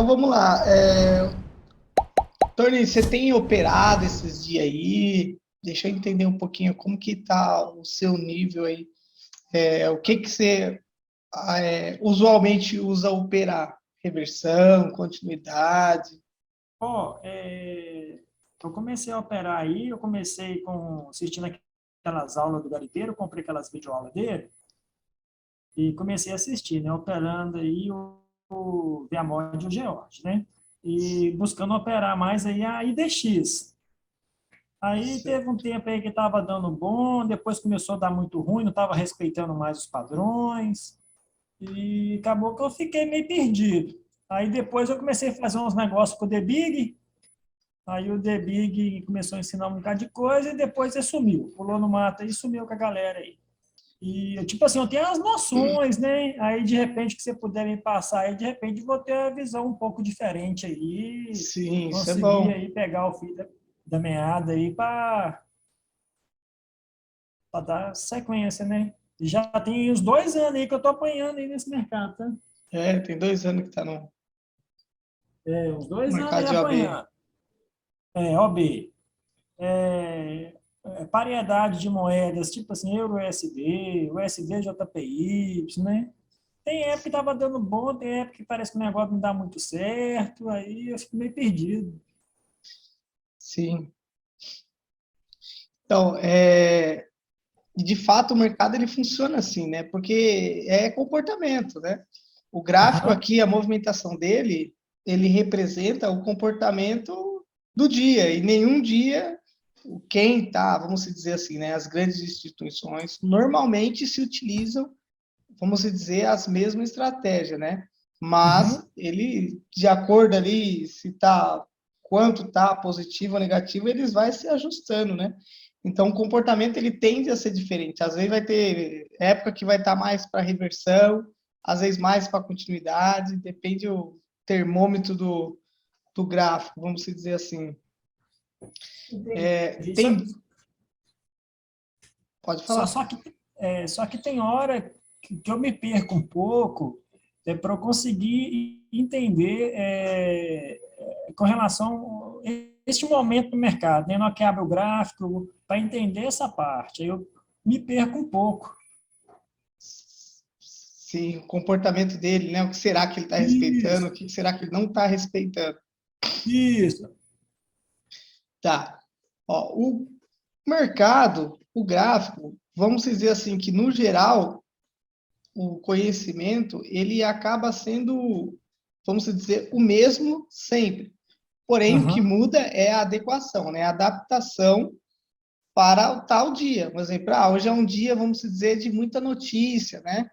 Então vamos lá. Tony, você tem operado esses dias aí? Deixa eu entender um pouquinho como que tá o seu nível aí. O que que você usualmente usa operar? Reversão, continuidade? Ó, eu comecei a operar aí, eu comecei assistindo aquelas aulas do garimpeiro, comprei aquelas videoaulas dele e comecei a assistir, né, operando aí o Viamode e o George, né, e buscando operar mais aí a IDX. Aí teve um tempo aí que estava dando bom, depois começou a dar muito ruim, não estava respeitando mais os padrões, e acabou que eu fiquei meio perdido. Aí depois eu comecei a fazer uns negócios com o The Big. Aí o The Big começou a ensinar um bocado de coisa e depois ele sumiu. Pulou no mato e sumiu com a galera aí. E, tipo assim, eu tenho as noções, né? Aí, de repente, que você puder me passar aí, de repente, vou ter uma visão um pouco diferente aí, Sim, isso é conseguir bom. aí pegar o fio da meada aí para dar sequência, né? E já tem uns 2 anos aí que eu tô apanhando aí nesse mercado, tá? Tem 2 anos que está no Uns 2 anos mercado aí de OB. apanhando. OB. Paridade de moedas, tipo assim, Euro USD, USD JPY, né? Tem época que estava dando bom, tem época que parece que o negócio não dá muito certo, aí eu fico meio perdido. Sim. Então, de fato, o mercado ele funciona assim, né? Porque é comportamento, né? O gráfico Aham, aqui, a movimentação dele, ele representa o comportamento do dia. E nenhum dia, quem tá, vamos dizer assim, né? As grandes instituições normalmente se utilizam, vamos dizer, as mesmas estratégias, né? Mas uhum, ele, de acordo ali, se tá quanto tá positivo ou negativo, eles vai se ajustando, né? Então, o comportamento ele tende a ser diferente. Às vezes vai ter época que vai estar mais para reversão, às vezes mais para continuidade, depende do termômetro do gráfico, vamos dizer assim. entendi. Tem, pode Só, falar. só que, só que tem hora que eu me perco um pouco para eu conseguir entender com relação a este momento do mercado, né? Na hora que abre o gráfico, para entender essa parte. Aí eu me perco um pouco. Sim, o comportamento dele, né? O que será que ele está respeitando, o Isso, que será que ele não está respeitando. isso. Tá. Ó, o mercado, o gráfico, vamos dizer assim, que no geral, o conhecimento, ele acaba sendo, vamos dizer, o mesmo sempre. Porém, o que Aham, muda é a adequação, né? A adaptação para o tal dia. Por exemplo, hoje é um dia, vamos dizer, de muita notícia, né?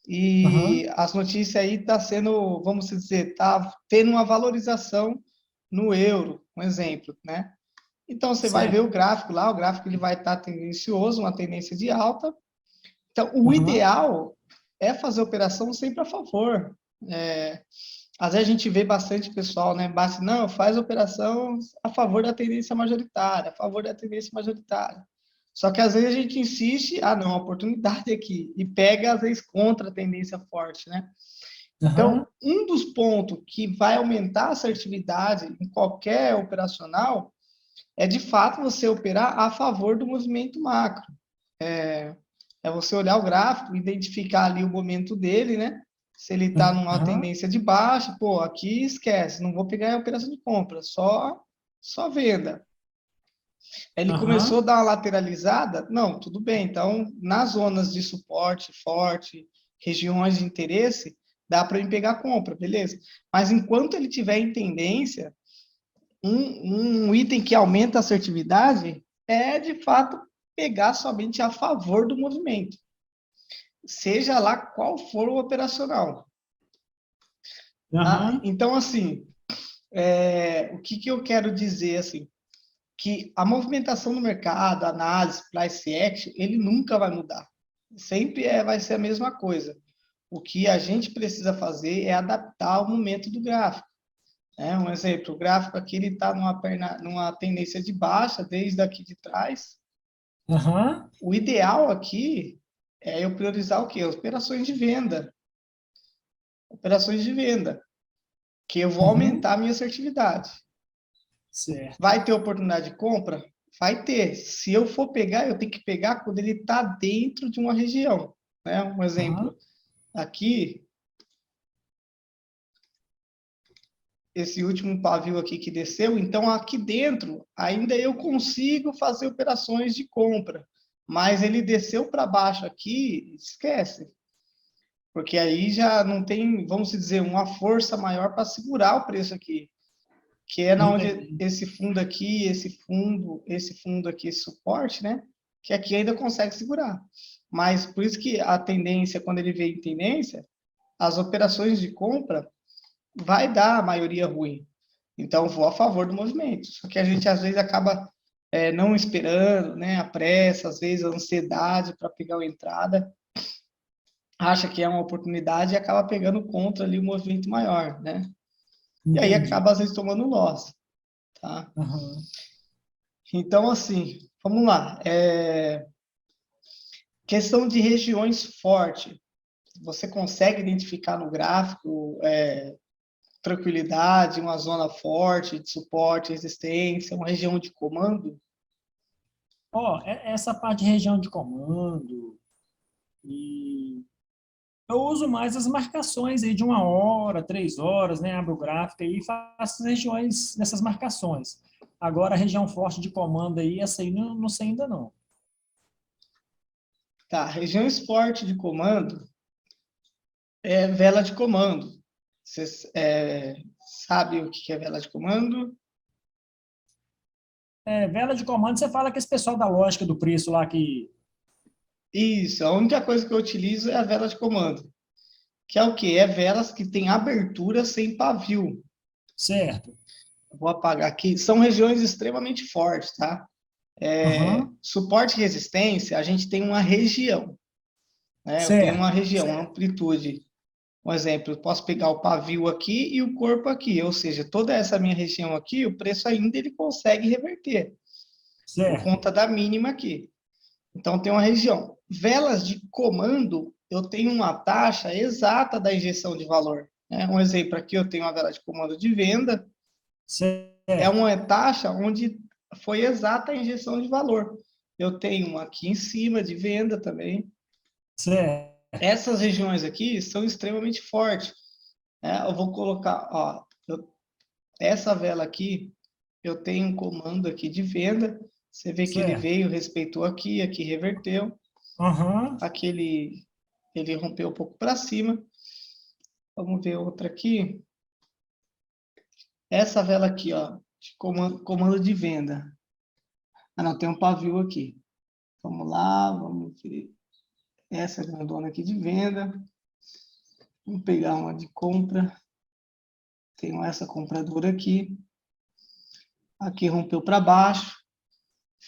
E aham, as notícias aí tá sendo, vamos dizer, tá tendo uma valorização no euro, um exemplo, né? Então você vai ver o certo. gráfico lá, o gráfico ele vai estar tendencioso, uma tendência de alta. Então o Aham, ideal é fazer operação sempre a favor. É, Às vezes a gente vê bastante pessoal, né? Basta, não, faz operação a favor da tendência majoritária, a favor da tendência majoritária. Só que às vezes a gente insiste, não, a oportunidade aqui, e pega às vezes contra a tendência forte, né? Então, aham, um dos pontos que vai aumentar a assertividade em qualquer operacional é de fato você operar a favor do movimento macro. É você olhar o gráfico, identificar ali o momento dele, né? Se ele está numa aham, tendência de baixa, pô, aqui esquece, não vou pegar a operação de compra, só venda. Ele começou a aham, dar uma lateralizada, não, tudo bem. Então, nas zonas de suporte forte, regiões de interesse, dá para ele pegar a compra, beleza. Mas enquanto ele tiver em tendência, um item que aumenta a assertividade é, de fato, pegar somente a favor do movimento, seja lá qual for o operacional. aham, Então, assim, o que, que eu quero dizer, assim, que a movimentação do mercado, a análise, price action, ele nunca vai mudar. Sempre vai ser a mesma coisa. O que a gente precisa fazer é adaptar ao momento do gráfico. Um exemplo, o gráfico aqui ele está numa tendência de baixa desde aqui de trás. aham. O ideal aqui é eu priorizar o quê? Operações de venda. Operações de venda. que eu vou Uhum. aumentar a minha assertividade. Certo. Vai ter oportunidade de compra? Vai ter. Se eu for pegar, eu tenho que pegar quando ele está dentro de uma região. Né? Um Aham. exemplo, aqui, esse último pavio aqui que desceu, então aqui dentro ainda eu consigo fazer operações de compra. Mas ele desceu para baixo aqui, esquece. Porque aí já não tem, vamos dizer, uma força maior para segurar o preço aqui. Que é na onde Entendi. esse fundo aqui, esse fundo aqui, esse suporte, né? Que aqui ainda consegue segurar. Mas por isso que a tendência, quando ele vem em tendência, as operações de compra vai dar a maioria ruim. Então, vou a favor do movimento. Só que a gente, às vezes, acaba não esperando, né? A pressa, às vezes, a ansiedade para pegar uma entrada, acha que é uma oportunidade e acaba pegando contra ali o movimento maior, né? E aí Entendi. acaba, às vezes, tomando loss, tá? Aham. Então, assim, vamos lá. Questão de regiões forte. Você consegue identificar no gráfico tranquilidade, uma zona forte, de suporte, resistência, uma região de comando? Ó, essa parte de região de comando, e eu uso mais as marcações aí de 1 hora, 3 horas, né? Abro o gráfico aí e faço as regiões nessas marcações. Agora, a região forte de comando aí, essa aí não sei ainda não. Tá, regiões forte de comando é vela de comando. Você sabe o que é vela de comando? Vela de comando, você fala que esse pessoal da lógica do preço lá que... Isso, a única coisa que eu utilizo é a vela de comando. Que é o quê? É velas que têm abertura sem pavio. Certo. Vou apagar aqui. São regiões extremamente fortes, tá? Aham. Suporte e resistência, a gente tem uma região, né? Eu tenho uma Certo. região, uma amplitude. Um exemplo, eu posso pegar o pavio aqui e o corpo aqui, ou seja, toda essa minha região aqui, o preço ainda ele consegue reverter, por Certo. conta da mínima aqui. Então, tem uma região. Velas de comando, eu tenho uma taxa exata da injeção de valor. Né? Um exemplo aqui, eu tenho uma vela de comando de venda, é Certo. uma taxa onde foi exata a injeção de valor. Eu tenho uma aqui em cima de venda também. Certo. Essas regiões aqui são extremamente fortes. Né? Eu vou colocar, ó, essa vela aqui, eu tenho um comando aqui de venda. Você vê que ele Certo. veio, respeitou aqui, aqui reverteu, Aham. aqui ele rompeu um pouco para cima. Vamos ver outra aqui. Essa vela aqui, ó, de comando de venda. Ah, não, tem um pavio aqui. Vamos lá, vamos ver. Essa grandona aqui de venda. Vamos pegar uma de compra. Tenho essa compradora aqui. Aqui rompeu para baixo.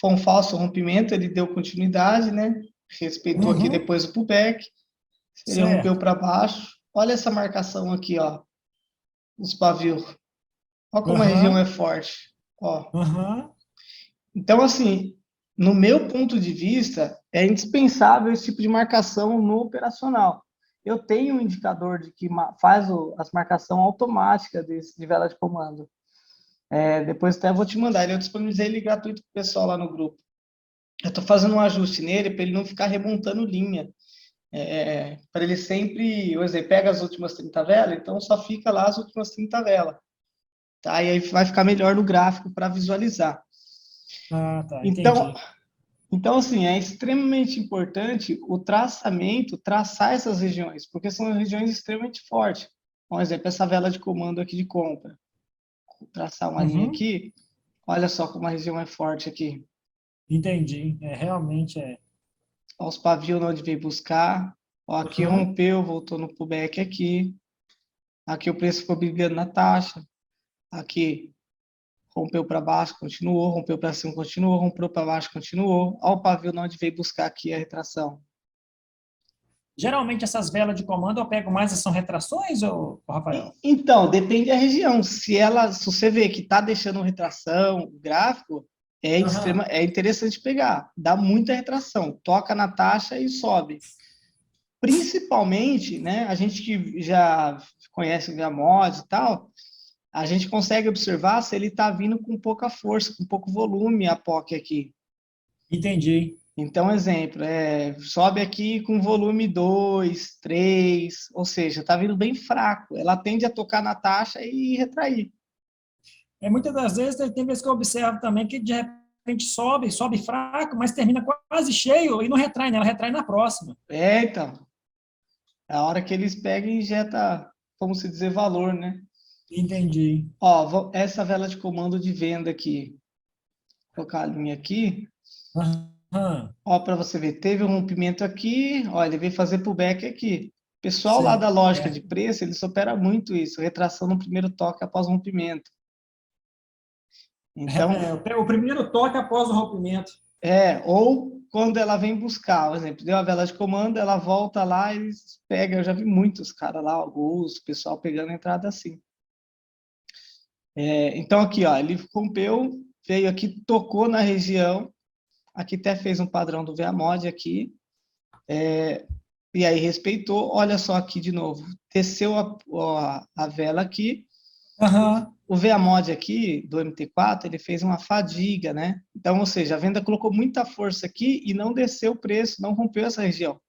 Foi um falso rompimento, ele deu continuidade, né? Respeitou aqui Uhum. depois o pullback. Ele rompeu Certo. para baixo. Olha essa marcação aqui, ó, os pavios. Olha como a região é Aham. forte. Ó. Aham. Então, assim, no meu ponto de vista, é indispensável esse tipo de marcação no operacional. Eu tenho um indicador de que faz as marcação automática de vela de comando. Depois até vou te mandar. Eu disponibilizei ele gratuito para o pessoal lá no grupo. Eu estou fazendo um ajuste nele para ele não ficar remontando linha. Para ele sempre, por exemplo, pega as últimas 30 velas, então só fica lá as últimas 30 velas. Tá? E aí vai ficar melhor no gráfico para visualizar. Ah, tá, Então, entendi. então, assim, é extremamente importante o traçamento, traçar essas regiões, porque são regiões extremamente fortes. Por exemplo, essa vela de comando aqui de compra. Vou traçar uma linha Uhum. aqui, olha só como a região é forte aqui. Entendi. Realmente é. Ó, os pavios onde veio buscar. Ó, aqui Aham. rompeu, voltou no pullback aqui. Aqui o preço ficou brigando na taxa. Aqui rompeu para baixo, continuou, rompeu para cima, continuou, rompeu para baixo, continuou. Olha o pavio onde veio buscar aqui a retração. Geralmente essas velas de comando eu pego mais, são retrações, ô Rafael? Então, depende da região. Se você vê que está deixando retração, gráfico, Aham. é interessante pegar. Dá muita retração. Toca na taxa e sobe. Principalmente, né? A gente que já conhece o ViaMod e tal, a gente consegue observar se ele está vindo com pouca força, com pouco volume a POC aqui. Entendi. Então, exemplo, sobe aqui com volume 2, 3, ou seja, está vindo bem fraco. Ela tende a tocar na taxa e retrair. Muitas das vezes, tem vezes que eu observo também que de repente sobe fraco, mas termina quase cheio e não retrai, né? Ela retrai na próxima. Então, é a hora que eles pegam e injeta, como se dizer, valor, né? Entendi. Ó, essa vela de comando de venda aqui, vou colocar a linha aqui. Aham. Ó, para você ver, teve um rompimento aqui, ó, ele veio fazer pullback aqui. O pessoal lá da lógica de Certo. preço, eles operam muito isso, retração no primeiro toque após o rompimento. Então, O primeiro toque após o rompimento. ou quando ela vem buscar, por exemplo, deu a vela de comando, ela volta lá e pega, eu já vi muitos caras lá, alguns, o pessoal pegando a entrada assim. Então aqui, ó, ele rompeu, veio aqui, tocou na região, aqui até fez um padrão do VMOD aqui, e aí respeitou, olha só aqui de novo, desceu a vela aqui, Aham. o VMOD aqui, do MT4, ele fez uma fadiga, né? Então, ou seja, a venda colocou muita força aqui e não desceu o preço, não rompeu essa região.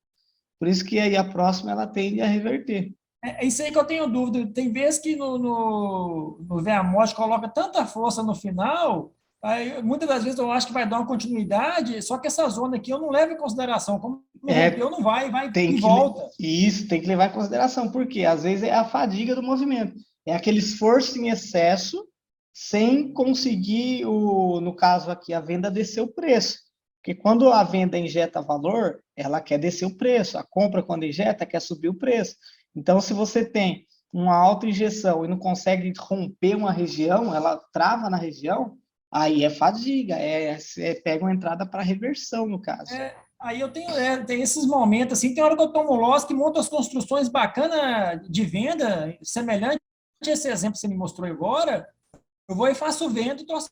Por isso que aí a próxima ela tende a reverter. É isso aí que eu tenho dúvida. Tem vezes que no VMOD coloca tanta força no final, aí, muitas das vezes eu acho que vai dar uma continuidade, só que essa zona aqui eu não levo em consideração. Como não É, rompeu, não vai tem e que volta. isso tem que levar em consideração, porque às vezes é a fadiga do movimento, é aquele esforço em excesso sem conseguir no caso aqui a venda descer o preço, porque quando a venda injeta valor, ela quer descer o preço, a compra quando injeta quer subir o preço. Então, se você tem uma alta injeção e não consegue romper uma região, ela trava na região, aí é fadiga, você pega uma entrada para reversão no caso. Aí eu tenho esses momentos, assim, tem hora que eu tomo loss, que monto as construções bacanas de venda, semelhante a esse exemplo que você me mostrou agora, eu vou e faço venda e troço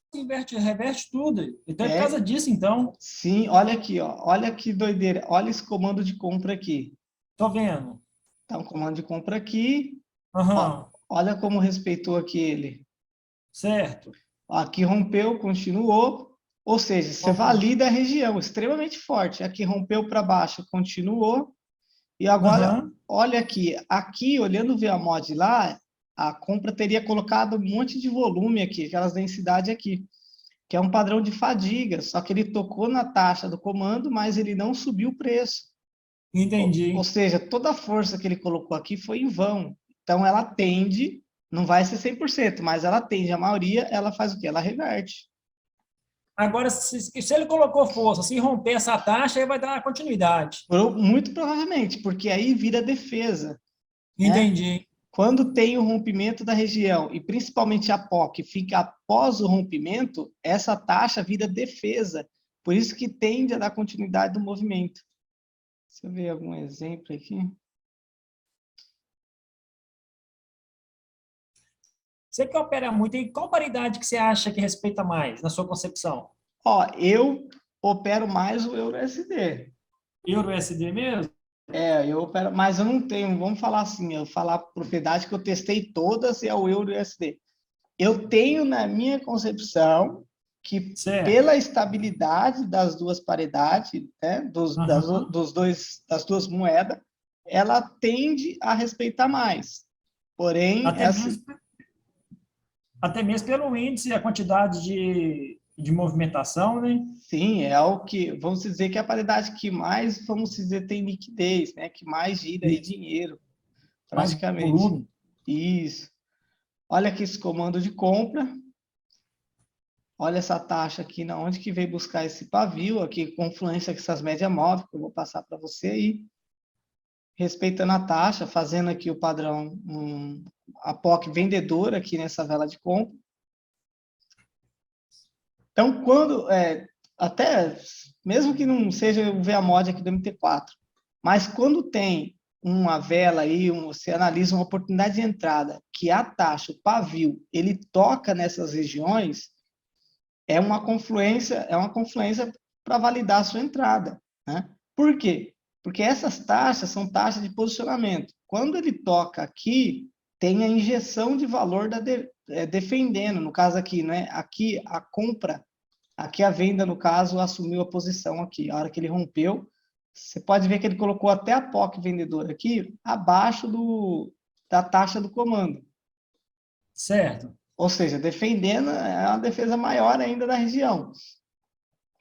reverte tudo. Então é por causa É, disso, então. sim, olha aqui, ó. Olha que doideira. Olha esse comando de compra aqui. Tô vendo. Tá um comando de compra aqui. Ó, Aham. olha como respeitou aqui ele. Certo. Aqui rompeu, continuou. Ou seja, você Ok. valida a região, extremamente forte. Aqui rompeu para baixo, continuou. E agora, Aham. olha aqui. Aqui, olhando o ViaMod lá, a compra teria colocado um monte de volume aqui, aquelas densidades aqui, que é um padrão de fadiga. Só que ele tocou na taxa do comando, mas ele não subiu o preço. Ou Entendi. seja, toda a força que ele colocou aqui foi em vão. Então, ela tende, não vai ser 100%, mas ela tende, a maioria, ela faz o quê? Ela reverte. Agora, se ele colocou força, se romper essa taxa, aí vai dar continuidade. Muito provavelmente, porque aí vira defesa, né? Entendi. Quando tem o rompimento da região, e principalmente a POC fica após o rompimento, essa taxa vira defesa. Por isso que tende a dar continuidade do movimento. Deixa eu ver algum exemplo aqui. Você que opera muito, e qual paridade que você acha que respeita mais, na sua concepção? Ó, eu opero mais o EURUSD. Euro USD mesmo? Eu opero, mas eu não tenho, vamos falar assim, eu falar a propriedade que eu testei todas e é o euro USD. Eu tenho na minha concepção que Certo. pela estabilidade das duas paridades, né, Aham. das duas moedas, ela tende a respeitar mais. Porém, Até mesmo, até mesmo pelo índice, a quantidade de movimentação, né? sim, é o que, vamos dizer que é a paridade que mais, vamos dizer, tem liquidez, né, que mais gira aí E dinheiro, mais praticamente. volume. Isso. Olha aqui esse comando de compra. Olha essa taxa aqui, na onde que veio buscar esse pavio, aqui, confluência com essas médias móveis, que eu vou passar para você aí. Respeitando a taxa, fazendo aqui o padrão, a POC vendedora aqui nessa vela de compra. Então, até, mesmo que não seja o VA-MOD aqui do MT4, mas quando tem uma vela aí, você analisa uma oportunidade de entrada, que a taxa, o pavio, ele toca nessas regiões, é uma confluência para validar a sua entrada, né? Por quê? Porque essas taxas são taxas de posicionamento. Quando ele toca aqui, tem a injeção de valor defendendo, no caso aqui, né? Aqui a compra, aqui a venda, no caso, assumiu a posição aqui. A hora que ele rompeu, você pode ver que ele colocou até a POC vendedora aqui abaixo da taxa do comando. Certo. Ou seja, defendendo é uma defesa maior ainda da região.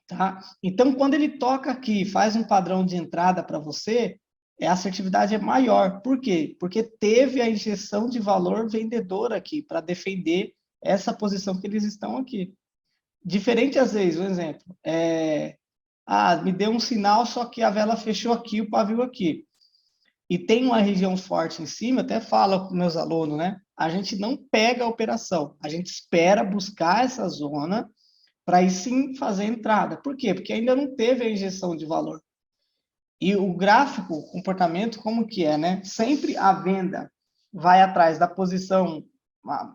Tá? Então, quando ele toca aqui, faz um padrão de entrada para você, a assertividade é maior. Por quê? Porque teve a injeção de valor vendedor aqui para defender essa posição que eles estão aqui. Diferente às vezes, um exemplo, me deu um sinal, só que a vela fechou aqui, o pavio aqui. E tem uma região forte em cima, até falo para meus alunos, né? A gente não pega a operação, a gente espera buscar essa zona para aí sim fazer a entrada. Por quê? Porque ainda não teve a injeção de valor. E o gráfico, o comportamento, como que é, né? Sempre a venda vai atrás da posição,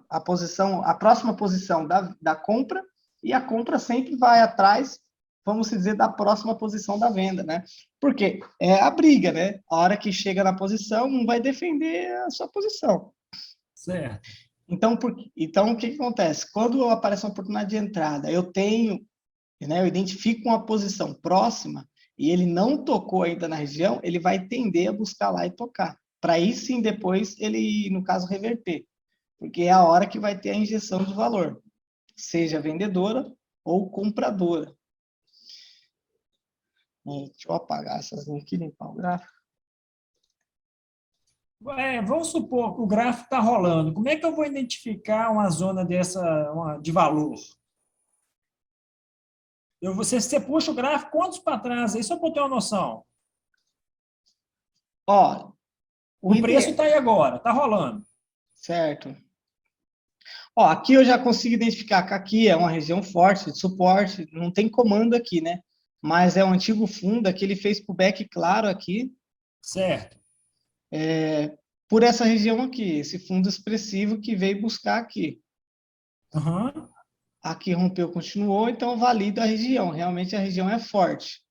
a próxima posição da compra, e a compra sempre vai atrás, vamos dizer, da próxima posição da venda, né? Porque é a briga, né? A hora que chega na posição, um vai defender a sua posição. Certo. Então, o que acontece? Quando aparece uma oportunidade de entrada, eu identifico uma posição próxima e ele não tocou ainda na região, ele vai tender a buscar lá e tocar. Para aí sim, depois, ele, no caso, reverter. Porque é a hora que vai ter a injeção de valor, seja vendedora ou compradora. Deixa eu apagar essas linhas aqui, limpar o gráfico. Vamos supor que o gráfico está rolando. Como é que eu vou identificar uma zona de valor? Você puxa o gráfico quantos para trás aí, só para eu ter uma noção. Ó, o preço está aí agora, está rolando. Certo. Ó, aqui eu já consigo identificar que aqui é uma região forte, de suporte, não tem comando aqui, né? Mas é um antigo fundo que ele fez pullback claro aqui. Certo. Por essa região aqui, esse fundo expressivo que veio buscar aqui. Uhum. Aqui rompeu, continuou, então valida a região. Realmente a região é forte.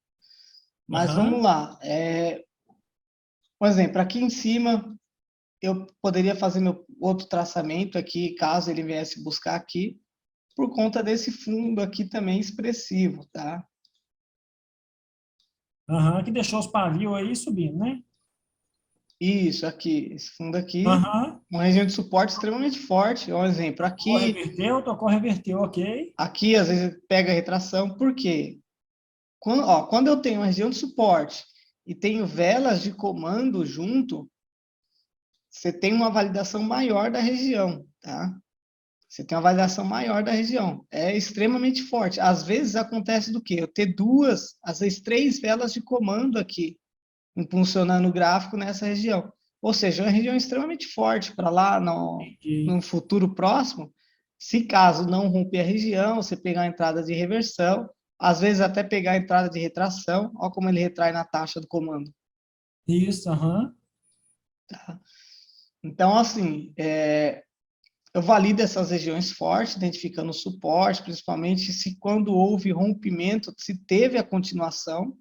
Mas vamos lá. Por exemplo, aqui em cima, eu poderia fazer meu outro traçamento aqui, caso ele viesse buscar aqui, por conta desse fundo aqui também expressivo, tá? Que deixou os pavios aí subindo, né? Isso, aqui, esse fundo aqui, Uhum. uma região de suporte extremamente forte. Um exemplo, Tocou, reverteu, ok. aqui às vezes pega retração, por quê? Quando eu tenho uma região de suporte e tenho velas de comando junto, você tem uma validação maior da região, tá? Você tem uma validação maior da região. É extremamente forte. Às vezes acontece do quê? Eu ter duas, às vezes três velas de comando aqui, impulsionando o gráfico nessa região. Ou seja, é uma região extremamente forte para lá no futuro próximo. Se caso não romper a região, você pegar a entrada de reversão, às vezes até pegar a entrada de retração, olha como ele retrai na taxa do comando. Isso, Tá? Então, assim, eu valido essas regiões fortes, identificando o suporte, principalmente se quando houve rompimento, se teve a continuação,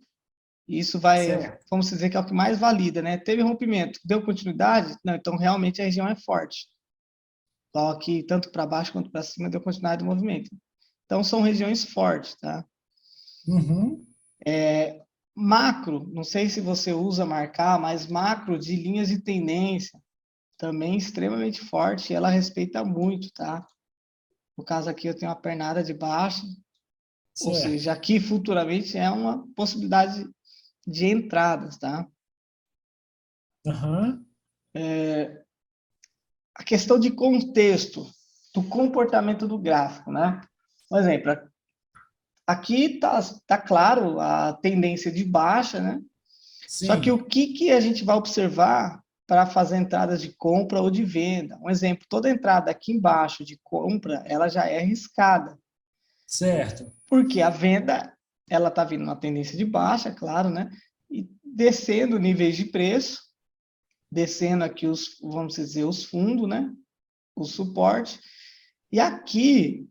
isso vamos dizer que é o que mais valida, né? Teve rompimento, deu continuidade? Não, então realmente a região é forte. Então, aqui, tanto para baixo quanto para cima, deu continuidade do movimento. Então, são regiões fortes, tá? Uhum. Macro, não sei se você usa marcar, mas macro de linhas de tendência, também extremamente forte, e ela respeita muito, tá? No caso aqui, eu tenho uma pernada de baixa, ou seja, aqui futuramente é uma possibilidade de entradas, tá? Uhum. A questão de contexto, do comportamento do gráfico, né? Por exemplo, aqui tá claro a tendência de baixa, né? Sim. Só que o que a gente vai observar para fazer entradas de compra ou de venda? Um exemplo, toda entrada aqui embaixo de compra, ela já é arriscada. Certo. Porque a venda, ela está vindo na tendência de baixa, claro, né? E descendo níveis de preço, descendo aqui vamos dizer, os fundos, né? O suporte. E aqui,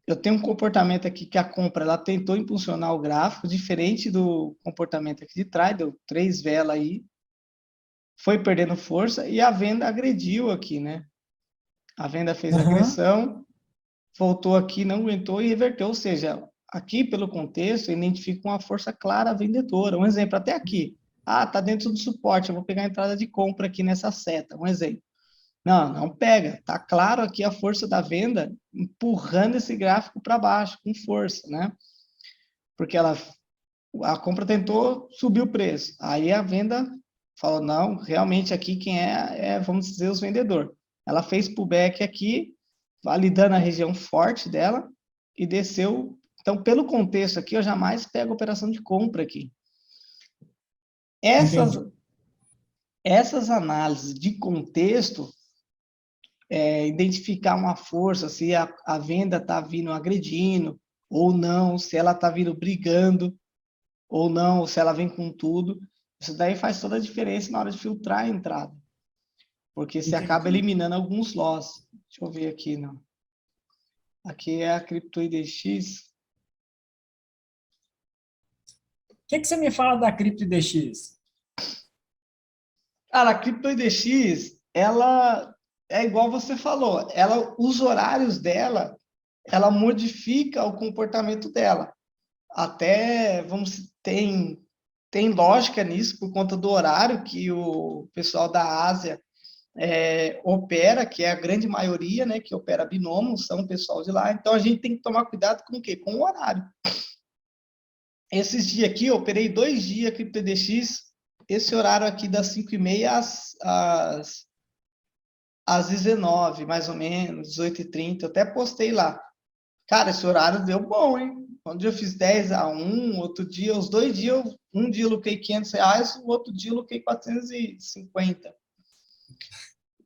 eu tenho um comportamento aqui que a compra, ela tentou impulsionar o gráfico, diferente do comportamento aqui de trás, deu 3 velas aí, foi perdendo força, e a venda agrediu aqui, né? A venda fez Aham. agressão, voltou aqui, não aguentou e reverteu. Ou seja, aqui, pelo contexto, identifica uma força clara vendedora. Um exemplo, até aqui. Ah, está dentro do suporte, eu vou pegar a entrada de compra aqui nessa seta. Um exemplo. Não, não pega. Está claro aqui a força da venda empurrando esse gráfico para baixo, com força, né? Porque a compra tentou subir o preço. Aí a venda falou, não, realmente aqui quem vamos dizer, os vendedores. Ela fez pullback aqui, validando a região forte dela e desceu. Então, pelo contexto aqui, eu jamais pego operação de compra aqui. Essas, Entendi. essas análises de contexto, identificar uma força, se a venda está vindo agredindo ou não, se ela está vindo brigando ou não, ou se ela vem com tudo. Isso daí faz toda a diferença na hora de filtrar a entrada, porque você acaba Entendi. eliminando alguns loss. Deixa eu ver aqui, não. Aqui é a CryptoIDX. Que você me fala da CryptoDX? Cara, a CryptoIDX, ela é igual você falou, os horários dela, ela modifica o comportamento dela. Até, tem lógica nisso, por conta do horário que o pessoal da Ásia opera, que é a grande maioria, né, que opera binômio, são o pessoal de lá. Então, a gente tem que tomar cuidado com o quê? Com o horário. Esses dias aqui, eu operei 2 dias CryptoDX, esse horário aqui das 5h30 às 19, mais ou menos, 18h30, eu até postei lá. Cara, esse horário deu bom, hein? Um dia eu fiz 10-1, outro dia, os 2 dias, um dia eu lucrei R$ 500, o outro dia eu lucrei 450.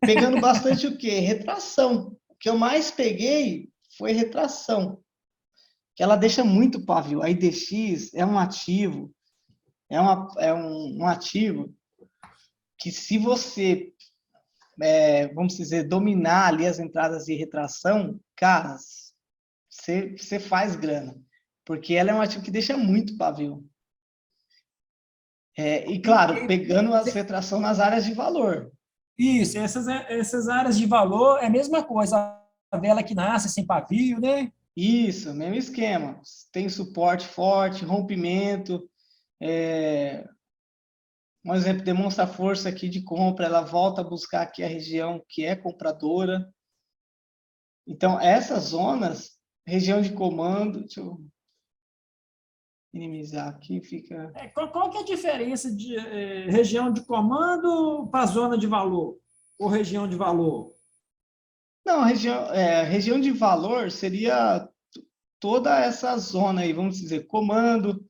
Pegando bastante o quê? Retração. O que eu mais peguei foi retração, que ela deixa muito pavio. A IDX é um ativo, um ativo que se você, vamos dizer, dominar ali as entradas de retração, cara, você faz grana, porque ela é um ativo que deixa muito pavio. E claro, E- pegando as retração nas áreas de valor. Isso, essas áreas de valor é a mesma coisa. A vela que nasce sem pavio, né? Isso, mesmo esquema. Tem suporte forte, rompimento. É, um exemplo, demonstra força aqui de compra, ela volta a buscar aqui a região que é compradora. Então, essas zonas, região de comando, deixa eu minimizar aqui, fica... Qual que é a diferença de região de comando para zona de valor? Ou região de valor? Não, região de valor seria toda essa zona aí, vamos dizer, comando.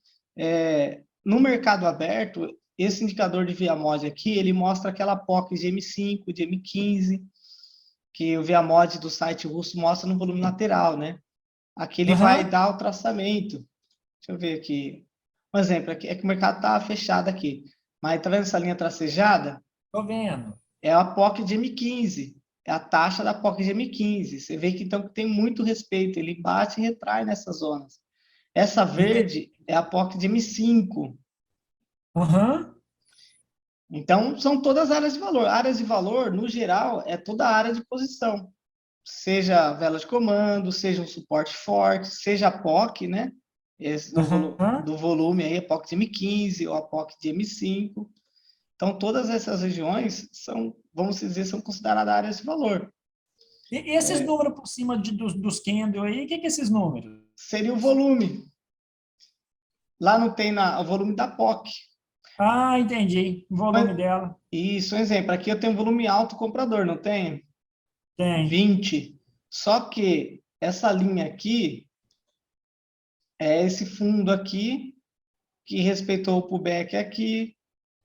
No mercado aberto, esse indicador de via mod aqui, ele mostra aquela POC de M5, de M15, que o via mod do site russo mostra no volume lateral, né? Aqui ele vai Aham, dar o traçamento. Deixa eu ver aqui. Um exemplo, aqui, é que o mercado está fechado aqui. Mas tá vendo essa linha tracejada? tô vendo. É a POC de M15. É a taxa da POC de M15. Você vê que então tem muito respeito. Ele bate e retrai nessas zonas. Essa Ente- verde é a POC de M5. Aham, Então, são todas áreas de valor. Áreas de valor, no geral, é toda a área de posição. Seja vela de comando, seja um suporte forte, seja a POC, né? Esse aham. do volume aí, a POC de M15 ou a POC de M5. Então, todas essas regiões são, vamos dizer, são consideradas áreas de valor. E esses números por cima dos candle aí, o que é esses números? Seria o volume. Lá não tem o volume da POC. Ah, entendi. O volume dela. Isso, um exemplo. Aqui eu tenho volume alto comprador, não tem? Tem. 20. Só que essa linha aqui é esse fundo aqui que respeitou o pullback aqui,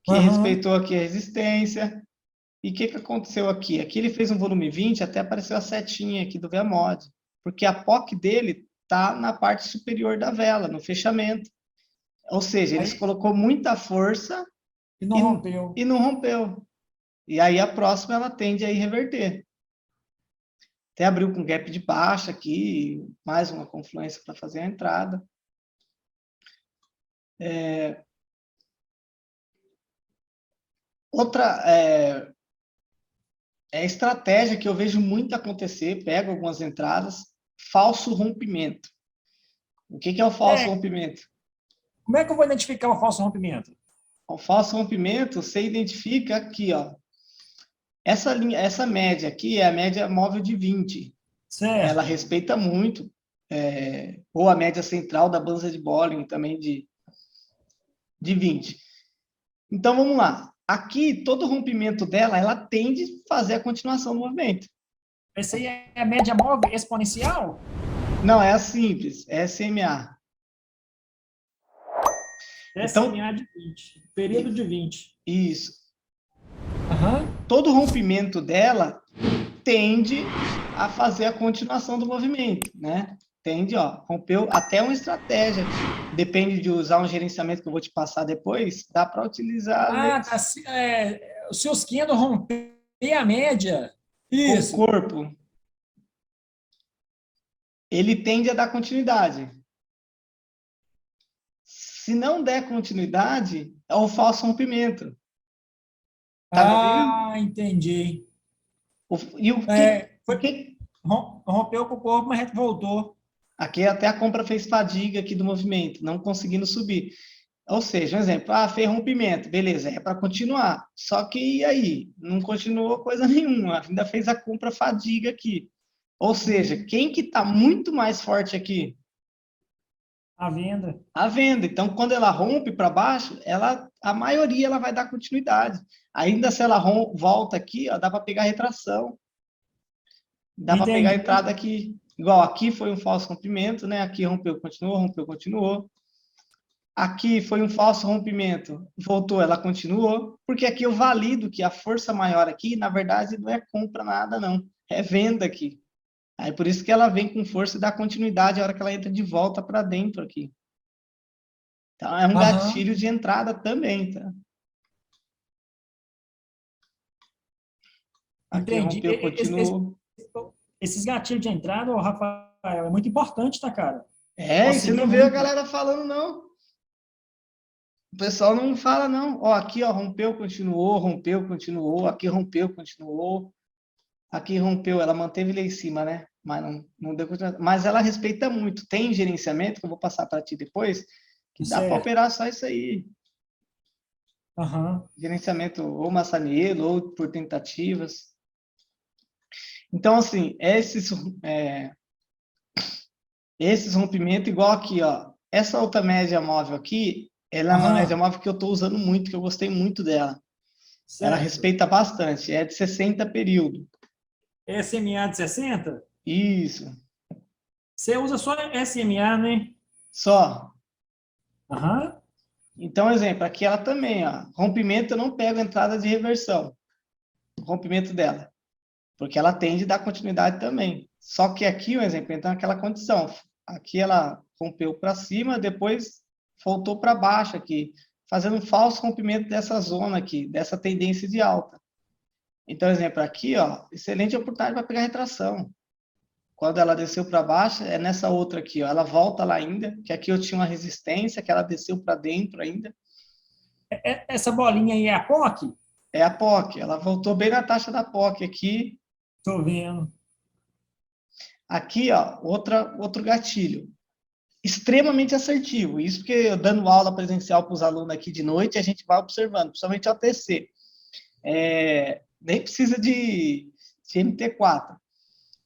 que Aham. respeitou aqui a resistência. E o que aconteceu aqui? Aqui ele fez um volume 20, até apareceu a setinha aqui do VMod, porque a POC dele está na parte superior da vela, no fechamento. Ou seja, eles Aí, colocou muita força e não e, rompeu. e não rompeu. E aí a próxima ela tende a ir reverter. Até abriu com gap de baixa aqui, mais uma confluência para fazer a entrada. Outra, É estratégia que eu vejo muito acontecer, pego algumas entradas, falso rompimento. O que é o falso É, rompimento? como é que eu vou identificar o falso rompimento? O falso rompimento, você identifica aqui, ó. Essa linha, essa média aqui é a média móvel de 20. Ela Certo. respeita muito, ou a média central da banca de Bollinger também de 20. Então, vamos lá. Aqui, todo rompimento dela, ela tende a fazer a continuação do movimento. Esse aí é a média móvel exponencial? Não, é a simples, é SMA. Então, SMA de 20. Período de 20. isso. Aham. Todo rompimento dela tende a fazer a continuação do movimento, né? Tende, ó, rompeu até uma estratégia. Depende de usar um gerenciamento que eu vou te passar depois, dá para utilizar Ah, tá. Se os Kendo romper a média. com o Isso. corpo, ele tende a dar continuidade. Se não der continuidade, é o falso rompimento. Tá me ouvindo? Ah, entendi. E o que, É, o que rompeu com o corpo, mas voltou. aqui até a compra fez fadiga aqui do movimento, não conseguindo subir. Ou seja, um exemplo, fez rompimento, beleza, é para continuar. Só que e aí? Não continuou coisa nenhuma, ainda fez a compra fadiga aqui. Ou seja, quem que está muito mais forte aqui? A venda. A venda. Então, quando ela rompe para baixo, a maioria ela vai dar continuidade. Ainda se ela volta aqui, ó, dá para pegar retração. Dá para pegar a Entendi. entrada aqui. Igual aqui foi um falso rompimento, né? Aqui rompeu, continuou, rompeu, continuou. Aqui foi um falso rompimento, voltou, ela continuou, porque aqui eu valido que a força maior aqui, na verdade, não é compra nada, não. É venda aqui. Aí por isso que ela vem com força e dá continuidade a hora que ela entra de volta para dentro aqui. Então é um Aham. gatilho de entrada também, tá? Aqui Entendi. rompeu, continuou. Esses gatilhos de entrada, ô, Rafael, é muito importante, tá, cara? É, e você Auxilia não vê a muito. galera falando, não. O pessoal não fala, não. Ó, aqui, ó, rompeu, continuou, rompeu, continuou. Aqui rompeu, continuou. Aqui rompeu, ela manteve lá em cima, né? Mas não deu continuidade. Mas ela respeita muito. Tem gerenciamento, que eu vou passar para ti depois, que dá para Certo. operar só isso aí. Aham. Gerenciamento ou maçanelo, ou por tentativas. Então, assim, esses rompimentos, igual aqui, ó. Essa outra média móvel aqui, ela é uma média Aham. móvel que eu estou usando muito, que eu gostei muito dela. Ela Certo. respeita bastante, é de 60 período. SMA de 60? Isso. Você usa só SMA, né? Só. Aham. Então, exemplo, aqui ela também, ó. Rompimento eu não pego entrada de reversão. Rompimento dela. Porque ela tende a dar continuidade também. Só que aqui, um exemplo, entra naquela condição. Aqui ela rompeu para cima, depois voltou para baixo aqui, fazendo um falso rompimento dessa zona aqui, dessa tendência de alta. Então, exemplo, aqui, ó, excelente oportunidade para pegar retração. Quando ela desceu para baixo, é nessa outra aqui, ó, ela volta lá ainda, que aqui eu tinha uma resistência, que ela desceu para dentro ainda. Essa bolinha aí é a POC? É a POC, ela voltou bem na taxa da POC aqui. Tô vendo. Aqui, ó, outro gatilho. Extremamente assertivo. Isso porque eu dando aula presencial para os alunos aqui de noite, a gente vai observando, principalmente o TC. Nem precisa de MT4.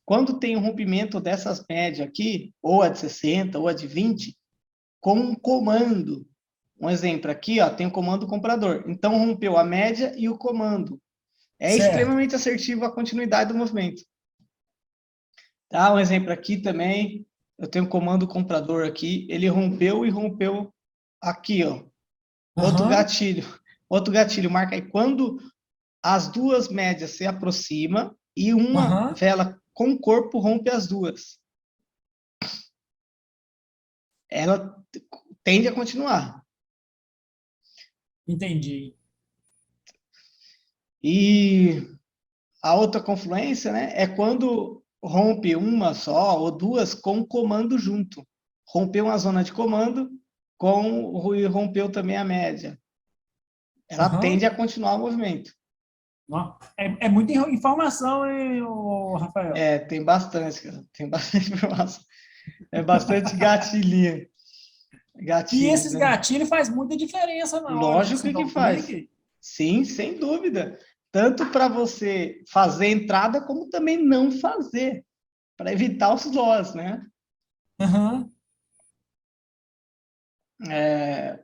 Quando tem um rompimento dessas médias aqui, ou a de 60, ou a de 20, com um comando. Um exemplo aqui, ó, tem o comando comprador. Então, rompeu a média e o comando. É Certo. extremamente assertivo a continuidade do movimento. Tá? Um exemplo aqui também, eu tenho um comando comprador aqui, ele rompeu e rompeu aqui, ó. Outro Aham. gatilho. Outro gatilho, marca aí quando as duas médias se aproximam e uma Aham. vela com corpo rompe as duas. Ela tende a continuar. Entendi. E a outra confluência, né, é quando rompe uma só ou duas com comando junto. Rompeu uma zona de comando e rompeu também a média. Ela tende Aham. a continuar o movimento. Ó, é muita informação, hein, ô, Rafael? Tem bastante, cara. Tem bastante informação. É bastante gatilhinho. E Gatilhos, esses né? gatilhos faz muita diferença na hora de você Lógico dar que o faz. clique. Sim, sem dúvida. Tanto para você fazer a entrada, como também não fazer, para evitar os loss, né? Aham,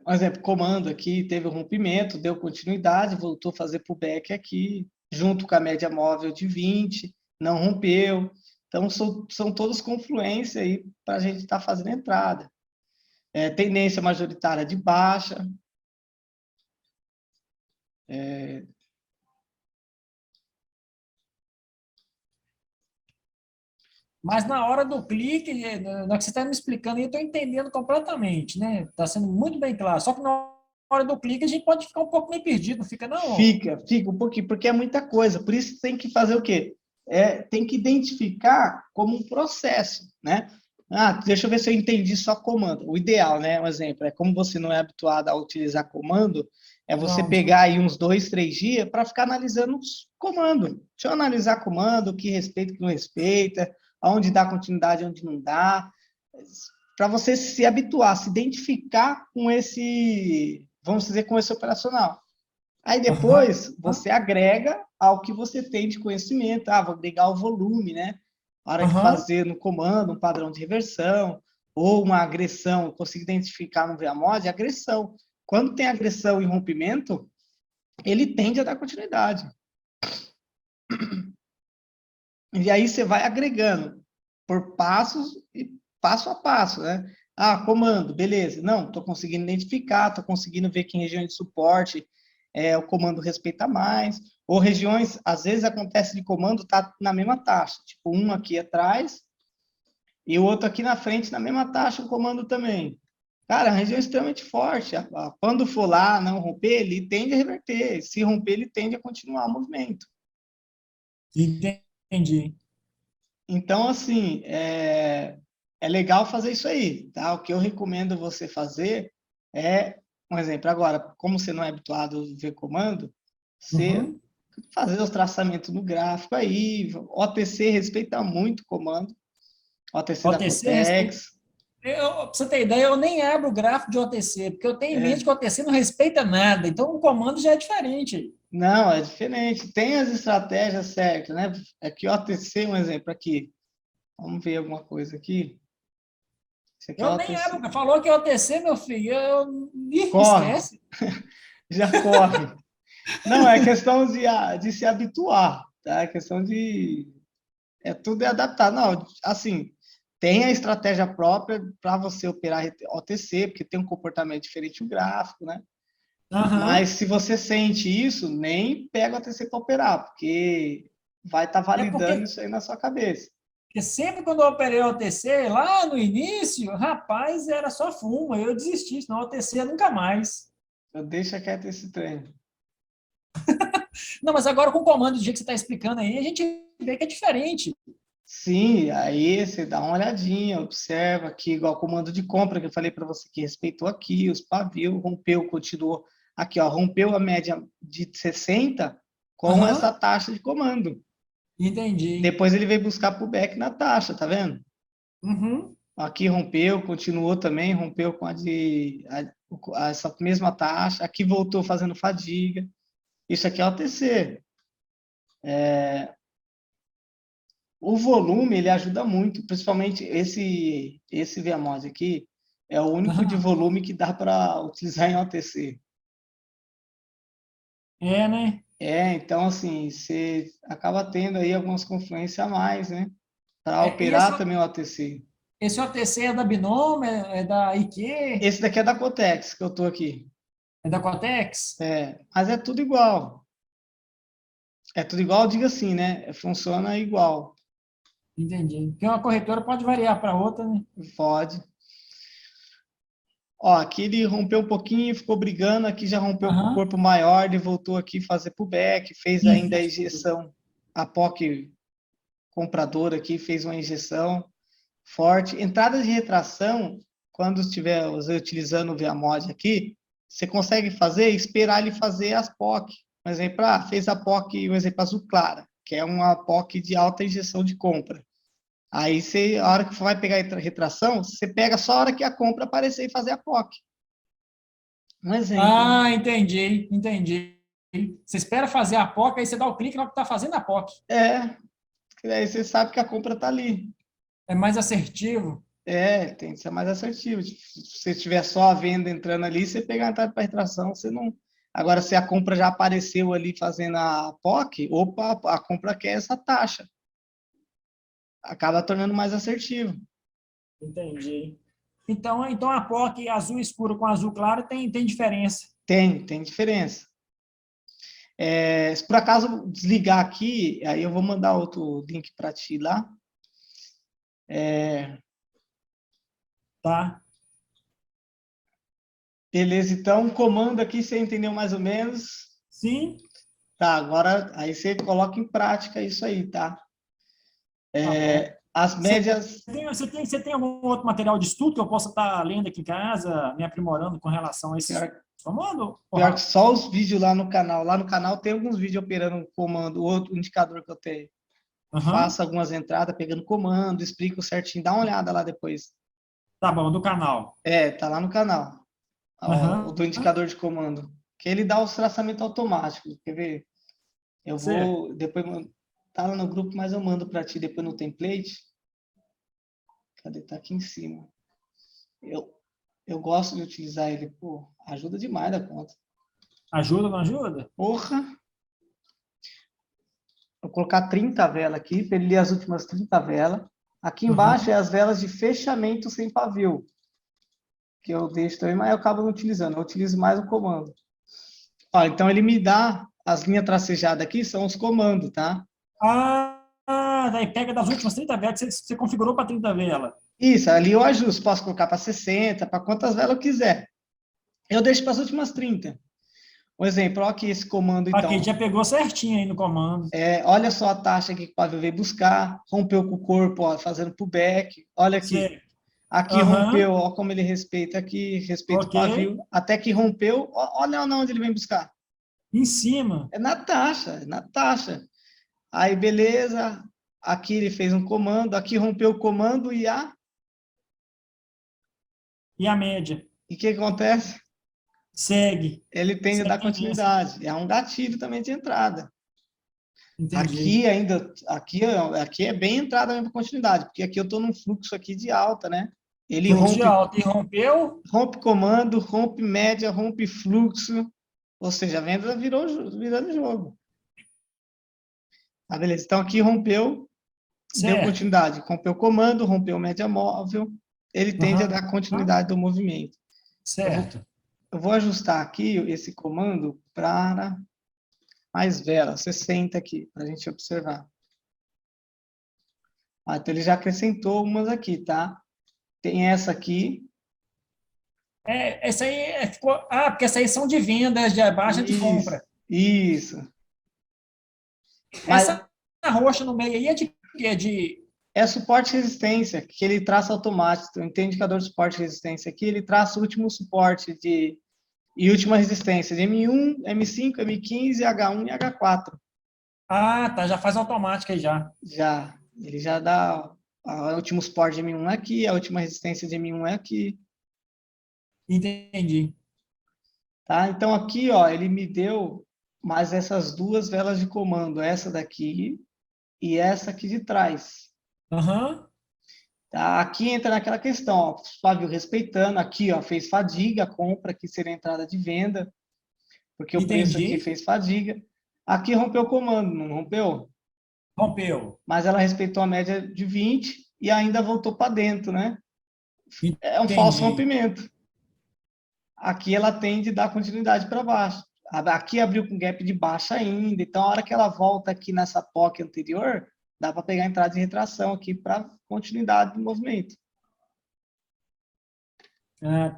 Por exemplo, comando aqui, teve o rompimento, deu continuidade, voltou a fazer pullback aqui, junto com a média móvel de 20, não rompeu. Então, são todas confluências aí para a gente estar fazendo a entrada. Tendência majoritária de baixa. mas na hora do clique, na que você está me explicando, eu estou entendendo completamente, né? Está sendo muito bem claro. Só que na hora do clique a gente pode ficar um pouco meio perdido, não fica não? Fica um pouquinho, porque é muita coisa. Por isso tem que fazer o quê? Tem que identificar como um processo, né? Ah, deixa eu ver se eu entendi só comando. O ideal, né? Um exemplo, é como você não é habituado a utilizar comando, é você Não, pegar aí uns 2, 3 dias para ficar analisando os comandos. Deixa eu analisar comando, o que respeita, o que não respeita, aonde dá continuidade, onde não dá, para você se habituar, se identificar com esse, vamos dizer, com esse operacional. Aí aham, depois você agrega ao que você tem de conhecimento. Ah, vou agregar o volume, né? A hora que aham, fazer no comando um padrão de reversão ou uma agressão, eu consigo identificar no ViaMod agressão. Quando tem agressão e rompimento, ele tende a dar continuidade. E aí você vai agregando por passos e passo a passo, né? Ah, comando, beleza. Não, estou conseguindo identificar, estou conseguindo ver que em regiões de suporte o comando respeita mais. Ou regiões, às vezes acontece de comando tá na mesma taxa, tipo um aqui atrás e o outro aqui na frente na mesma taxa, o comando também. Cara, é uma região extremamente forte. Quando for lá não romper, ele tende a reverter. Se romper, ele tende a continuar o movimento. entendi. Então, assim, é legal fazer isso aí, tá? O que eu recomendo você fazer é, um exemplo, agora, como você não é habituado a ver comando, você Uhum. fazer os traçamentos no gráfico aí, OTC respeita muito comando, OTC da OTC, respeito. Cotex, Pra você ter ideia, eu nem abro o gráfico de OTC, porque eu tenho em mente é, que o OTC não respeita nada, então o comando já é diferente. não, é diferente, tem as estratégias certas, né? Aqui OTC, um exemplo aqui, vamos ver alguma coisa aqui, esse aqui é Eu nem OTC, abro, falou que é OTC, meu filho, ih, corre, esquece. já corre. Não, é questão de se habituar, tá? É questão de. Tudo é adaptar. Não, assim, tem a estratégia própria para você operar OTC, porque tem um comportamento diferente o gráfico, né? Mas Aham. se você sente isso, nem pega o OTC para operar, porque vai estar É validando porque, isso aí na sua cabeça. porque sempre quando eu operei OTC, lá no início, rapaz, era só fumo, eu desisti, senão OTC nunca mais. Então, deixa quieto esse treino. Não, mas agora com o comando do jeito que você está explicando aí, a gente vê que é diferente. Sim, aí você dá uma olhadinha, observa aqui, igual comando de compra que eu falei para você que respeitou aqui, os pavios, rompeu, continuou aqui, ó, rompeu a média de 60 com essa Aham, taxa de comando. entendi. Depois ele veio buscar pullback na taxa, tá vendo? Uhum. Aqui rompeu, continuou também, rompeu com essa mesma taxa, aqui voltou fazendo fadiga. Isso aqui é OTC. O volume ele ajuda muito, principalmente esse VMOD aqui é o único de Aham. volume que dá para utilizar em OTC. É, né? Então assim, você acaba tendo aí algumas confluências a mais, né? Para E esse, operar também o OTC. esse OTC é da Binom, é da IQ, Esse daqui é da Cotex que eu tô aqui. é da Cotex? Mas é tudo igual. É tudo igual, diga assim, né? Funciona igual. Entendi. Porque uma corretora pode variar para outra, né? Pode. Ó, aqui ele rompeu um pouquinho, ficou brigando, aqui já rompeu com o Aham. corpo maior, ele voltou aqui fazer pullback, fez ainda a Isso. injeção, a POC compradora aqui fez uma injeção forte. Entrada de retração, quando estiver utilizando o ViaMod aqui, você consegue fazer, esperar ele fazer as POC. um exemplo, fez a POC, um exemplo, azul clara, que é uma POC de alta injeção de compra. Aí, você, a hora que vai pegar a retração, você pega só a hora que a compra aparecer e fazer a POC. Um exemplo, né? Ah, entendi. Você espera fazer a POC, aí você dá o clique na hora que está fazendo a POC. Que aí você sabe que a compra está ali. É mais assertivo. Tem que ser mais assertivo. Tipo, se você tiver só a venda entrando ali, você pegar a entrada para retração, você não. Agora, se a compra já apareceu ali fazendo a POC, opa, a compra quer essa taxa. Acaba tornando mais assertivo. Entendi. Então a POC azul escuro com azul claro tem diferença. Tem diferença. Se por acaso desligar aqui, aí eu vou mandar outro link para ti lá. Tá? Beleza, então, comando aqui, você entendeu mais ou menos? Sim? Tá, agora aí você coloca em prática isso aí, tá? Tá bom. As médias. Você tem algum outro material de estudo que eu possa estar lendo aqui em casa, me aprimorando com relação a esses Pior, comandos? pior que só os vídeos lá no canal. Lá no canal tem alguns vídeos operando o comando, outro indicador que eu tenho. Uhum. Faço algumas entradas pegando comando, explico certinho, dá uma olhada lá depois. Tá bom, do canal. Tá lá no canal. O Uhum. do indicador de comando. Que ele dá os traçamentos automáticos. Quer ver? Eu Certo. vou. Depois. Tá lá no grupo, mas eu mando para ti depois no template. Cadê? Tá aqui em cima. Eu, eu gosto de utilizar ele. Pô, ajuda demais da conta. Ajuda ou não ajuda? Porra! Vou colocar 30 velas aqui, para ele ler as últimas 30 velas. Aqui embaixo é Uhum. as velas de fechamento sem pavio, que eu deixo também, mas eu acabo não utilizando. Eu utilizo mais o comando. Então ele me dá as linhas tracejadas aqui, são os comandos, tá? Daí pega das últimas 30 velas que você configurou para 30 velas. Isso, ali eu ajusto, posso colocar para 60, para quantas velas eu quiser. Eu deixo para as últimas 30. Um exemplo, olha aqui esse comando, Aqui, então. já pegou certinho aí no comando. Olha só a taxa que o pavio veio buscar, rompeu com o corpo, ó, fazendo pullback. Olha aqui. Certo. Aqui rompeu, Aham. ó como ele respeita aqui, respeita o Ok. pavio. Até que rompeu, olha onde ele vem buscar. Em cima. É na taxa, é na taxa. Aí, beleza. Aqui ele fez um comando, aqui rompeu o comando E a média. e o que acontece? Segue. Ele tende a Segue dar tendência. continuidade. É um gatilho também de entrada. Entendi. Aqui ainda, aqui é bem entrada mesmo para continuidade, porque aqui eu estou num fluxo aqui de alta, né? Ele Fluxo de rompe, alta. E rompeu? rompe comando, rompe média, rompe fluxo, ou seja, a venda virando jogo. Tá, beleza. Então aqui rompeu, deu Certo. continuidade. Rompeu o comando, rompeu média móvel, ele tende a Aham. dar continuidade do movimento. Eu vou, Certo. eu vou ajustar aqui esse comando para mais vela, 60 aqui, para a gente observar. Então ele já acrescentou umas aqui, tá? Tem essa aqui. Essa aí ficou. Porque essa aí são de vendas, de baixa de Isso, compra. isso. Mas Essa roxa no meio aí é de quê? é suporte e resistência, que ele traça automático. Então, tem indicador de suporte e resistência aqui, ele traça o último suporte e última resistência de M1, M5, M15, H1 e H4. Tá. Já faz automática aí já. Ele já dá o último suporte de M1 é aqui, a última resistência de M1 é aqui. Entendi. Tá? Então, aqui, ó, ele me deu mais essas duas velas de comando, essa daqui e essa aqui de trás. Aham. Tá? Aqui entra naquela questão, ó, Flávio respeitando, aqui ó, fez fadiga, compra, aqui seria a entrada de venda, porque o preço aqui Entendi. fez fadiga. Aqui rompeu o comando, não rompeu? Rompeu. Mas ela respeitou a média de 20 e ainda voltou para dentro, né? É um falso Entendi. rompimento. Aqui ela tende a dar continuidade para baixo. Aqui abriu com gap de baixa ainda, então a hora que ela volta aqui nessa POC anterior, dá para pegar a entrada de retração aqui para continuidade do movimento.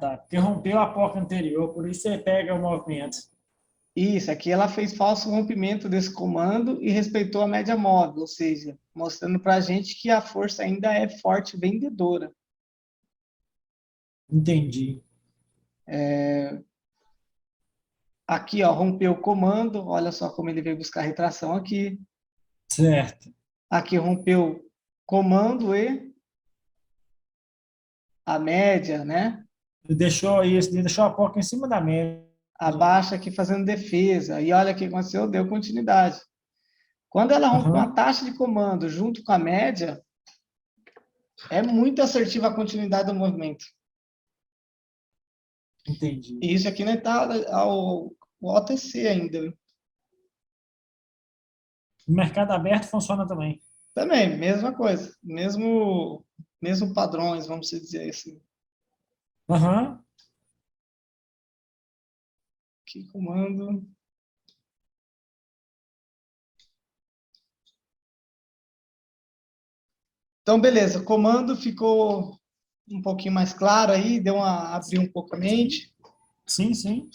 Tá. Porque rompeu a porta anterior, por isso você pega o movimento. Isso, aqui ela fez falso rompimento desse comando e respeitou a média móvel, ou seja, mostrando para a gente que a força ainda é forte vendedora. Entendi. Aqui, ó, rompeu o comando, olha só como ele veio buscar retração aqui. Certo. Aqui rompeu comando e a média, né? Ele deixou isso, ele deixou a porca em cima da média ali. Abaixa aqui fazendo defesa. E olha o que aconteceu, deu continuidade. Quando ela rompe uma Aham, taxa de comando junto com a média, é muito assertiva a continuidade do movimento. entendi. E isso aqui não está o OTC ainda. Viu? O mercado aberto funciona também. Também, mesma coisa. Mesmo padrões, vamos dizer assim. Aham, Aqui, comando. Então, beleza. Comando ficou um pouquinho mais claro aí, abriu um pouco a sim, mente. sim, sim.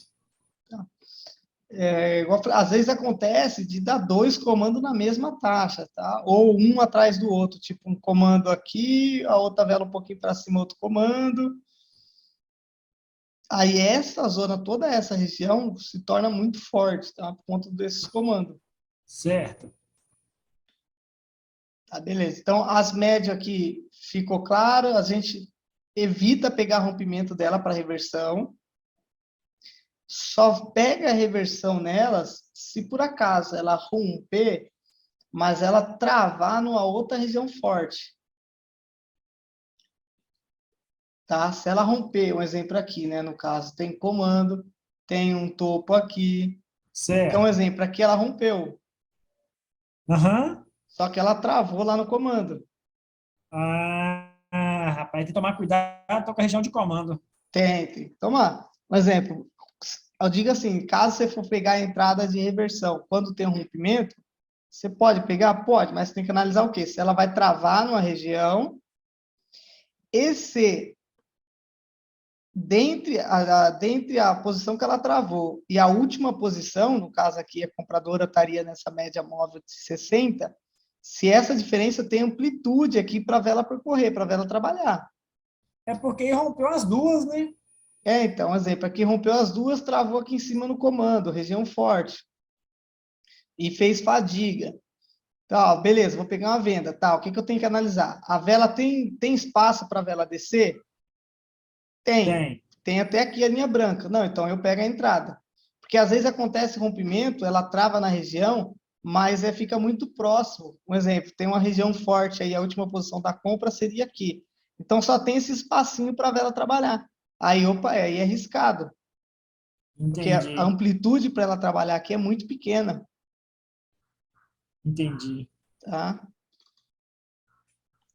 Às vezes acontece de dar dois comandos na mesma taxa, tá? Ou um atrás do outro, tipo um comando aqui, a outra vela um pouquinho para cima, outro comando. Aí essa zona, toda essa região, se torna muito forte, tá? Por conta desses comandos. Certo. Tá, beleza. Então, as médias aqui ficou claro, a gente evita pegar rompimento dela para reversão. Só pega a reversão nelas se por acaso ela romper, mas ela travar numa outra região forte. Tá? Se ela romper, um exemplo aqui, né? No caso, tem comando, tem um topo aqui. Então, um Certo. exemplo, aqui ela rompeu, Aham. só que ela travou lá no comando. Rapaz, tem que tomar cuidado tô com a região de comando. Tem. Toma, um exemplo. Eu digo assim, caso você for pegar a entrada de reversão, quando tem um rompimento, você pode pegar? Pode, mas você tem que analisar o quê? Se ela vai travar numa região, e se dentre a posição que ela travou e a última posição, no caso aqui a compradora estaria nessa média móvel de 60, se essa diferença tem amplitude aqui para a vela percorrer, para a vela trabalhar. É porque rompeu as duas, né? Então, exemplo, aqui rompeu as duas, travou aqui em cima no comando, região forte, e fez fadiga. Tá, beleza, vou pegar uma venda. Tá, o que eu tenho que analisar? A vela tem espaço para a vela descer? Tem. Tem. Tem até aqui a linha branca. Não, então eu pego a entrada. Porque às vezes acontece rompimento, ela trava na região, mas fica muito próximo. Um exemplo, tem uma região forte aí, a última posição da compra seria aqui. Então só tem esse espacinho para a vela trabalhar. Aí, opa, aí é arriscado. Porque a Entendi. amplitude para ela trabalhar aqui é muito pequena. Entendi. Tá?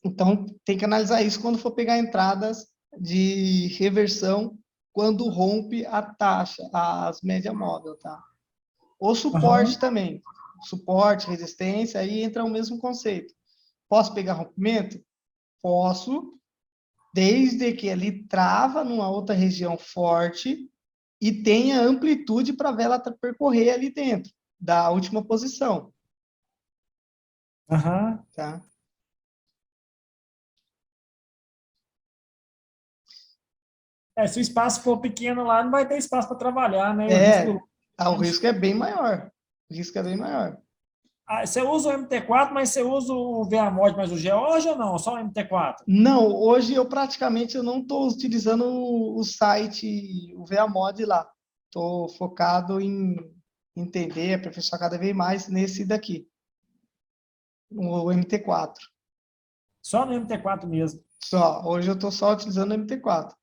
Então, tem que analisar isso quando for pegar entradas de reversão, quando rompe a taxa, as média móvel, tá? O suporte Aham. também. Suporte, resistência, aí entra o mesmo conceito. Posso pegar rompimento? Posso, desde que ele trava numa outra região forte e tenha amplitude para a vela percorrer ali dentro da última posição, Aham. tá? Se o espaço for pequeno lá, não vai ter espaço para trabalhar, né? O risco É, do... o risco é bem maior. O risco é bem maior. Você usa o MT4, mas você usa o VAMOD, mas o Georgia ou não? Só o MT4? Não, hoje eu não estou utilizando o site, o VeaMod lá. Estou focado em entender, aperfeiçoar cada vez mais nesse daqui, o MT4. Só no MT4 mesmo. Só, hoje eu estou só utilizando o MT4.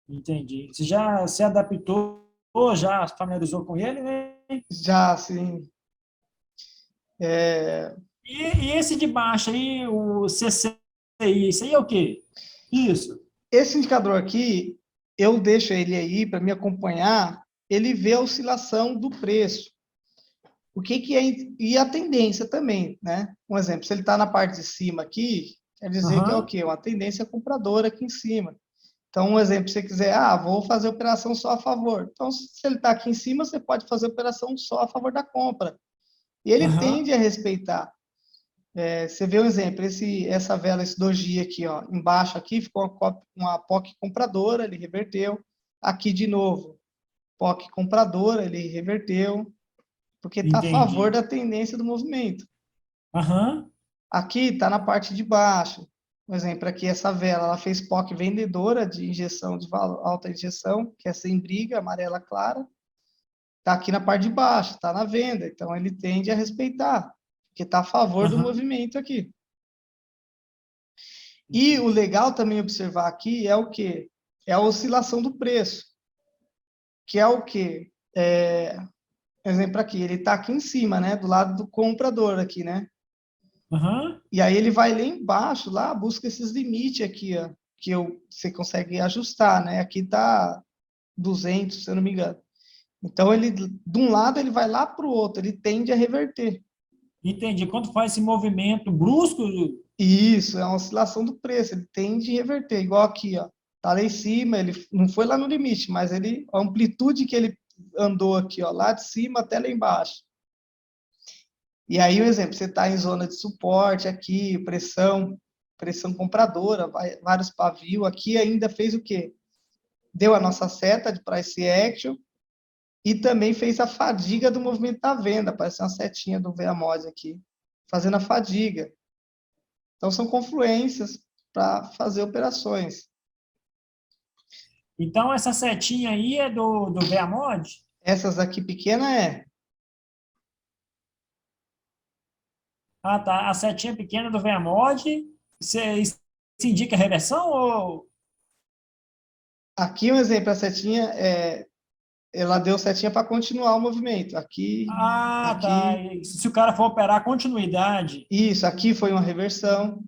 Entendi. Você já se adaptou, já familiarizou com ele, né? Já, assim, é, E esse de baixo aí, o CCI, isso aí é o quê? Isso. esse indicador aqui, eu deixo ele aí para me acompanhar, ele vê a oscilação do preço. O que que é, e a tendência também, né? Um exemplo, se ele está na parte de cima aqui, quer dizer que é o Aham, quê? Uma tendência compradora aqui em cima. Então, um exemplo, se você quiser, vou fazer operação só a favor. Então, se ele está aqui em cima, você pode fazer operação só a favor da compra. E ele aham, tende a respeitar. Você vê um exemplo, essa vela, esse doji aqui, ó, embaixo aqui ficou uma POC compradora, ele reverteu. Aqui de novo. POC compradora, ele reverteu, porque está a favor Entendi. da tendência do movimento. Aham. Aqui está na parte de baixo. Por exemplo, aqui essa vela, ela fez POC vendedora de injeção de alta injeção, que é sem briga, amarela clara. Está aqui na parte de baixo, está na venda. Então, ele tende a respeitar, porque está a favor do Aham. movimento aqui. E o legal também observar aqui é o quê? É a oscilação do preço, que é o quê? Exemplo aqui, ele está aqui em cima, né? Do lado do comprador aqui, né? Aham. E aí ele vai lá embaixo, lá, busca esses limites aqui, ó, que você consegue ajustar, né? Aqui está 200, se eu não me engano. Então, ele, de um lado, ele vai lá para o outro, ele tende a reverter. Entendi. Quando faz esse movimento brusco, E isso, é uma oscilação do preço, ele tende a reverter, igual aqui, ó. Tá lá em cima, ele não foi lá no limite, mas ele, a amplitude que ele andou aqui, ó, lá de cima até lá embaixo. E aí, um exemplo, você está em zona de suporte aqui, pressão compradora, vários pavios, aqui ainda fez o quê? Deu a nossa seta de price action e também fez a fadiga do movimento da venda, aparece uma setinha do VMOD aqui, fazendo a fadiga. Então, são confluências para fazer operações. então essa setinha aí é do VMod? Essas aqui pequena é. Ah, tá. A setinha pequena do VMod, isso indica reversão ou... Aqui um exemplo, a setinha ela deu setinha para continuar o movimento. Ah, tá. Aqui, Se o cara for operar continuidade. isso, aqui foi uma reversão.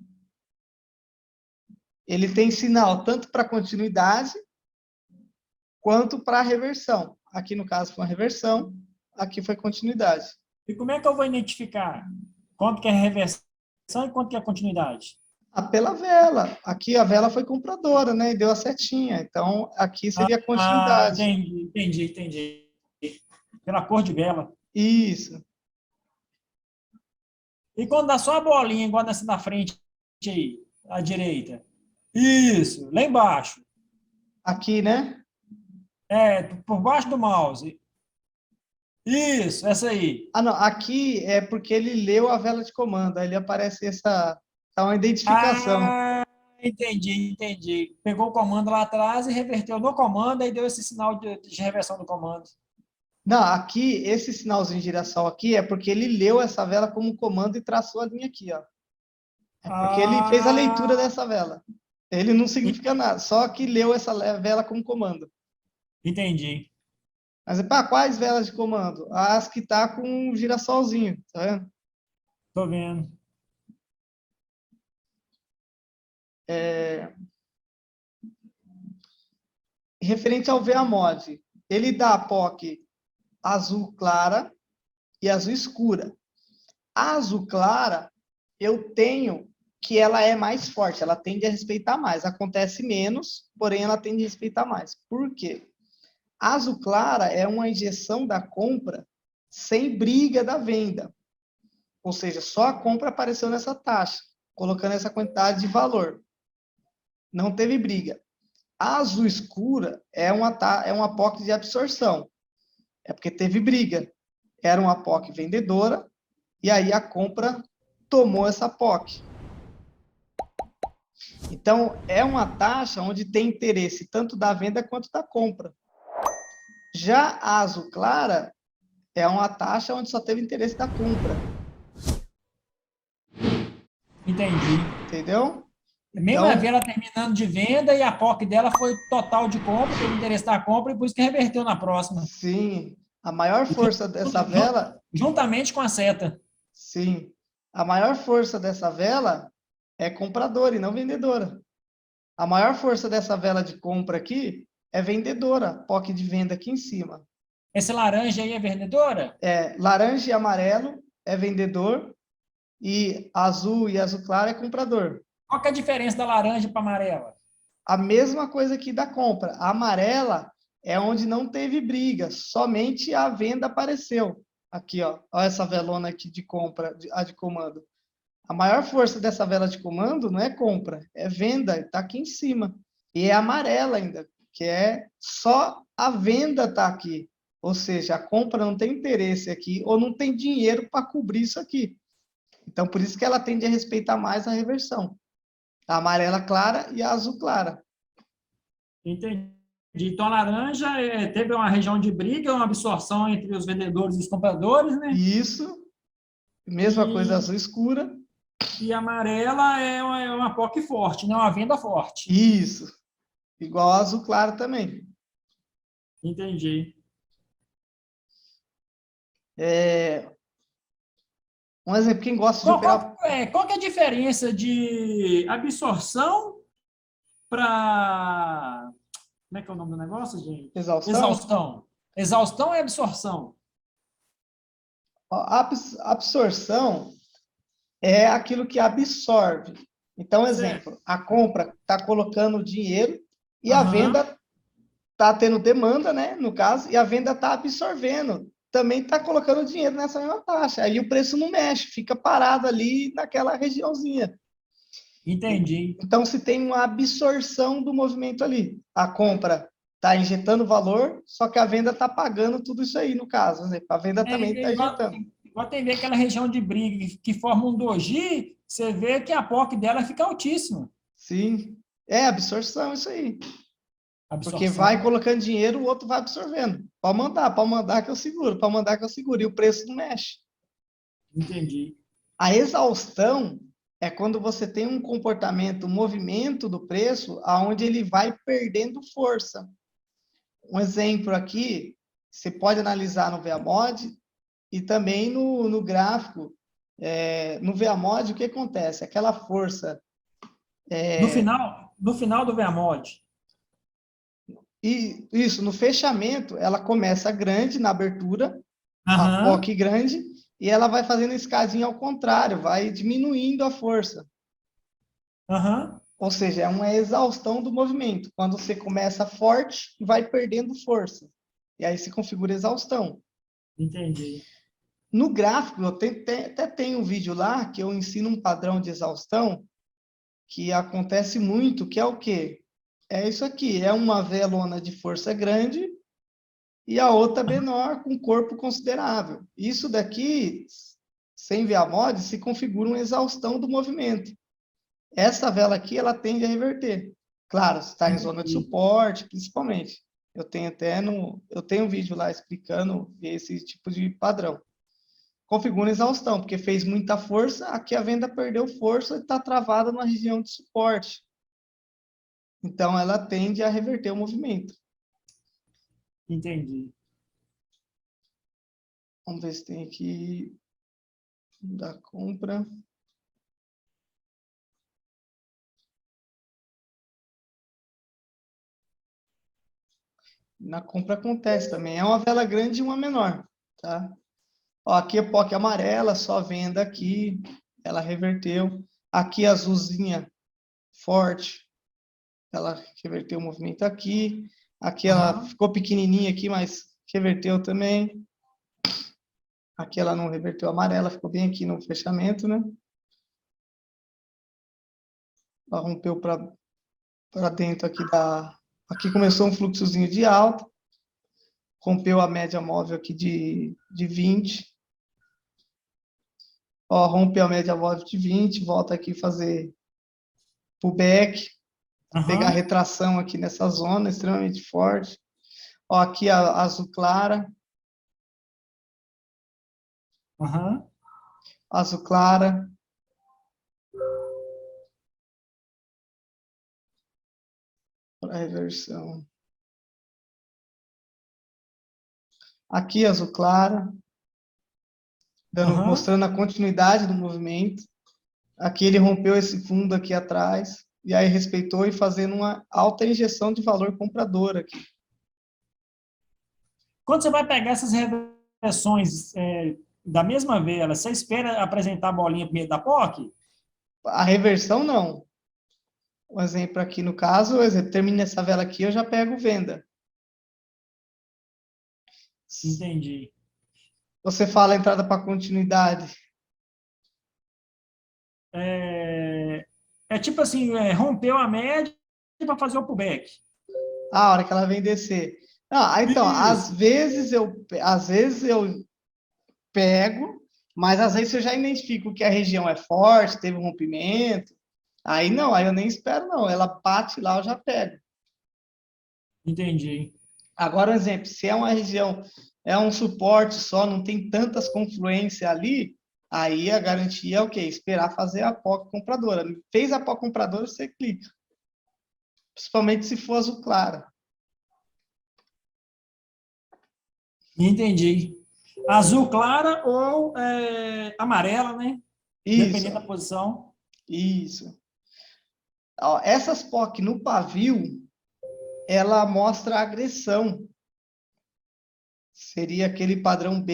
Ele tem sinal tanto para continuidade quanto para reversão. Aqui no caso foi uma reversão, aqui foi continuidade. E como é que eu vou identificar quanto que é reversão e quanto que é continuidade? Pela vela. Aqui a vela foi compradora, né? E deu a setinha. Então, aqui seria a Ah, continuidade. entendi. Pela cor de vela. Isso. E quando dá só a bolinha, igual nessa na frente aí, à direita. Isso, lá embaixo. Aqui, né? É, por baixo do mouse. Isso, essa aí. Não. Aqui é porque ele leu a vela de comando. Aí ele aparece essa. Tá uma identificação. Ah, entendi. Pegou o comando lá atrás e reverteu no comando, aí deu esse sinal de reversão do comando. Não, aqui, esse sinalzinho de girassol aqui é porque ele leu essa vela como comando e traçou a linha aqui, ó. É porque ele fez a leitura Ah, dessa vela. Ele não significa nada, só que leu essa vela como comando. entendi. Mas, pá, quais velas de comando? As que tá com um girassolzinho, tá vendo? Tô vendo. Referente ao VAMOD, ele dá a POC azul clara e azul escura. A azul clara, eu tenho que ela é mais forte, ela tende a respeitar mais. Acontece menos, porém ela tende a respeitar mais. Por quê? A azul clara é uma injeção da compra sem briga da venda. Ou seja, só a compra apareceu nessa taxa, colocando essa quantidade de valor. Não teve briga. A azul escura é uma POC de absorção. É porque teve briga. Era uma POC vendedora, e aí a compra tomou essa POC. Então, é uma taxa onde tem interesse tanto da venda quanto da compra. Já a azul clara é uma taxa onde só teve interesse da compra. Entendi. Entendeu? Mesmo a Então, vela terminando de venda e a POC dela foi total de compra, teve interesse da compra e por isso que reverteu na próxima. sim, a maior força dessa vela, Juntamente com a seta. sim, a maior força dessa vela é compradora e não vendedora. A maior força dessa vela de compra aqui é vendedora, POC de venda aqui em cima. Esse laranja aí é vendedora? Laranja e amarelo é vendedor e azul e azul claro é comprador. Qual que é a diferença da laranja para amarela? A mesma coisa aqui da compra. A amarela é onde não teve briga, somente a venda apareceu. Aqui, ó, olha essa velona aqui de compra, a de comando. A maior força dessa vela de comando não é compra, é venda, está aqui em cima. E é amarela ainda, que é só a venda está aqui. Ou seja, a compra não tem interesse aqui, ou não tem dinheiro para cobrir isso aqui. Então, por isso que ela tende a respeitar mais a reversão. A amarela clara e a azul clara. Entendi. Então, a laranja teve uma região de briga, uma absorção entre os vendedores e os compradores, né? Isso, mesma coisa E, azul escura. e a amarela é uma POC forte, né? Uma venda forte. Isso, igual a azul claro também. Entendi. É, um exemplo, quem gosta de Qual, operar. qual, é, qual que é a diferença de absorção para... Como é que é o nome do negócio, gente? Exaustão, Exaustão. Exaustão é absorção. a absorção é aquilo que absorve. Então, Certo. exemplo, a compra está colocando dinheiro e a Aham. venda está tendo demanda, né? No caso, e a venda está absorvendo. Também está colocando dinheiro nessa mesma taxa. Aí o preço não mexe, fica parado ali naquela regiãozinha. Entendi. Então, se tem uma absorção do movimento ali. A compra está injetando valor, só que a venda está pagando tudo isso aí, no caso. Né? A venda também está Igual, injetando. igual tem ver aquela região de briga que forma um doji, você vê que a POC dela fica altíssima. Sim, é absorção isso aí. Porque vai Absorção. colocando dinheiro, o outro vai absorvendo. Pode mandar que eu seguro, pode mandar que eu seguro. E o preço não mexe. Entendi. A exaustão é quando você tem um comportamento, um movimento do preço, aonde ele vai perdendo força. Um exemplo aqui, você pode analisar no ViaMod e também no gráfico. No ViaMod, o que acontece? Aquela força. No final do VMOD. E isso, no fechamento, ela começa grande na abertura, a Aham, POC grande, e ela vai fazendo escadinha ao contrário, vai diminuindo a força. aham, Ou seja, é uma exaustão do movimento. Quando você começa forte, vai perdendo força. E aí se configura exaustão. entendi. No gráfico, até tenho um vídeo lá que eu ensino um padrão de exaustão que acontece muito, que é o quê? É isso aqui, é uma velona de força grande e a outra menor com corpo considerável. Isso daqui, sem ver a mod, se configura uma exaustão do movimento. Essa vela aqui, ela tende a reverter. Claro, está em zona de Entendi. suporte, principalmente. Eu tenho um vídeo lá explicando esse tipo de padrão. Configura exaustão, porque fez muita força, aqui a venda perdeu força e está travada na região de suporte. Então, ela tende a reverter o movimento. Entendi. Vamos ver se tem aqui da compra. Na compra acontece também. É uma vela grande e uma menor, tá? Ó, aqui é POC amarela, só venda aqui. Ela reverteu. Aqui azulzinha forte, ela reverteu o movimento aqui. Aqui ela Aham, ficou pequenininha aqui, mas reverteu também. Aqui ela não reverteu amarela, ficou bem aqui no fechamento, né? Ela rompeu para dentro aqui da. Aqui começou um fluxozinho de alta, rompeu a média móvel aqui de 20. Ó, rompeu a média móvel de 20, volta aqui fazer pullback, pegar aham, retração aqui nessa zona extremamente forte. Ó, aqui a azul clara, aham, azul clara, para reversão. Aqui azul clara, aham. mostrando a continuidade do movimento. Aqui ele rompeu esse fundo aqui atrás, e aí respeitou e fazendo uma alta injeção de valor comprador aqui. Quando você vai pegar essas reversões da mesma vela, você espera apresentar a bolinha primeiro da POC? A reversão não. Um exemplo aqui no caso, exemplo, termina essa vela aqui, eu já pego venda. Entendi. Você fala a entrada para continuidade. É tipo assim, rompeu a média para fazer o pullback. A hora que ela vem descer. Ah, então, Isso. às vezes eu pego, mas às vezes eu já identifico que a região é forte, teve um rompimento. Aí não, aí eu nem espero, não. Ela bate lá, eu já pego. Entendi. Agora, um exemplo, se é uma região, é um suporte só, não tem tantas confluências ali, aí a garantia é o quê? Esperar fazer a POC compradora. Fez a POC compradora, você clica. Principalmente se for azul clara. Entendi. Azul clara ou amarela, né? Isso, Dependendo da posição. isso. Ó, essas POC no pavio, ela mostra agressão. Seria aquele padrão do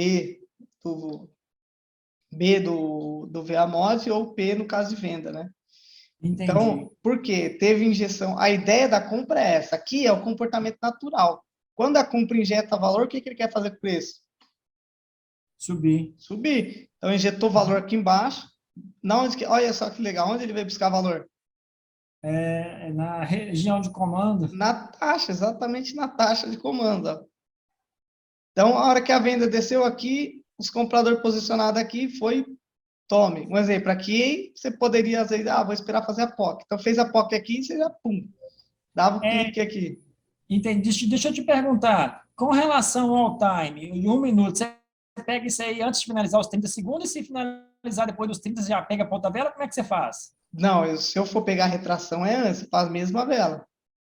B do VAMOS ou P no caso de venda, né? Entendi. Então, por quê? Teve injeção. A ideia da compra é essa. Aqui é o comportamento natural. Quando a compra injeta valor, o que, que ele quer fazer com o preço? Subir. Subir. Então, injetou valor Uhum. aqui embaixo. Olha só que legal. Onde ele veio buscar valor? Na região de comando. Na taxa, exatamente na taxa de comando. Ó. Então, a hora que a venda desceu aqui, os compradores posicionados aqui foi tome. Um exemplo, aqui você poderia, às vezes, vou esperar fazer a POC. Então, fez a POC aqui, você já, pum, dava o É, clique aqui. entendi. Deixa eu te perguntar, com relação ao time, em 1 minuto, você pega isso aí antes de finalizar os 30 segundos e se finalizar depois dos 30, você já pega a ponta vela, como é que você faz? Não, se eu for pegar a retração é antes, faz a mesma vela.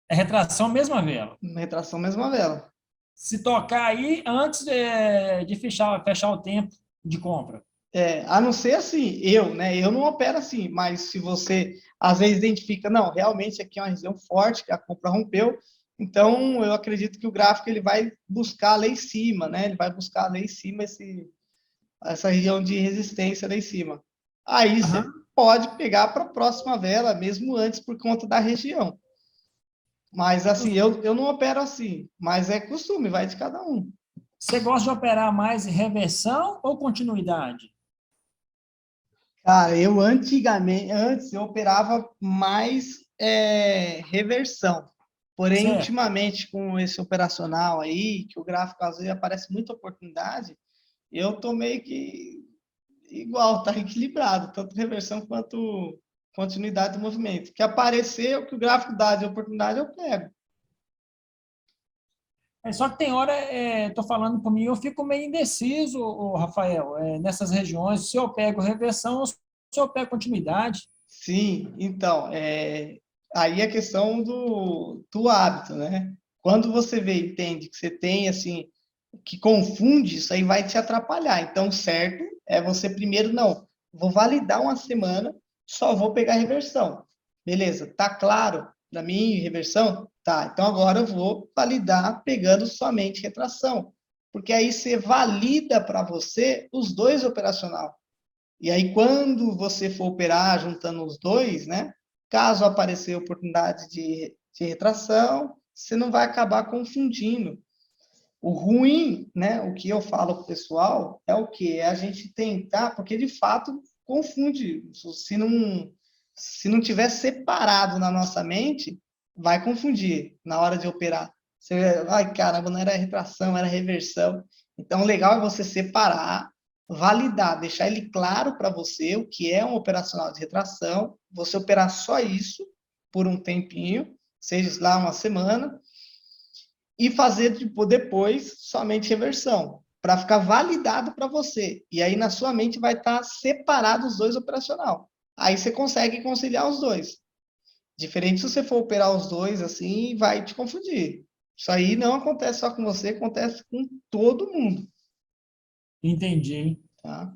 É retração mesma vela. Retração, mesma vela. Se tocar aí antes de fechar o tempo de compra. É, a não ser assim, eu, né? Eu não opero assim, mas se você às vezes identifica, não, realmente aqui é uma região forte, que a compra rompeu, então eu acredito que o gráfico ele vai buscar lá em cima, né? Ele vai buscar lá em cima essa região de resistência lá em cima. Aí você Aham. pode pegar para a próxima vela, mesmo antes, por conta da região. Mas assim, eu não opero assim, mas é costume, vai de cada um. Você gosta de operar mais em reversão ou continuidade? Cara, eu antes eu operava mais reversão. Porém, Certo. ultimamente, com esse operacional aí, que o gráfico às vezes aparece muita oportunidade, eu tô meio que igual, tá equilibrado, tanto reversão quanto continuidade do movimento. Que aparecer, o que o gráfico dá de oportunidade, eu pego. Só que tem hora, estou falando por mim, eu fico meio indeciso, Rafael, nessas regiões, se eu pego reversão ou se eu pego continuidade. Sim, então, aí é questão do hábito, né? Quando você vê, entende que você tem, assim, que confunde, isso aí vai te atrapalhar. Então, certo é você primeiro, não, vou validar uma semana, só vou pegar reversão. Beleza, tá claro para mim reversão? Tá, então agora eu vou validar pegando somente retração. Porque aí você valida para você os dois operacional. E aí, quando você for operar juntando os dois, né? Caso aparecer oportunidade de retração, você não vai acabar confundindo. O ruim, né? O que eu falo para o pessoal é o que? É a gente tentar, porque de fato confunde. Se não tiver separado na nossa mente, vai confundir na hora de operar. Você, ai, caramba, não era retração, era reversão. Então, o legal é você separar, validar, deixar ele claro para você o que é um operacional de retração, você operar só isso por um tempinho, seja lá uma semana, e fazer tipo, depois somente reversão, para ficar validado para você. E aí na sua mente vai estar separado os dois operacional. Aí você consegue conciliar os dois. Diferente se você for operar os dois assim, vai te confundir. Isso aí não acontece só com você, acontece com todo mundo, Entendi. tá?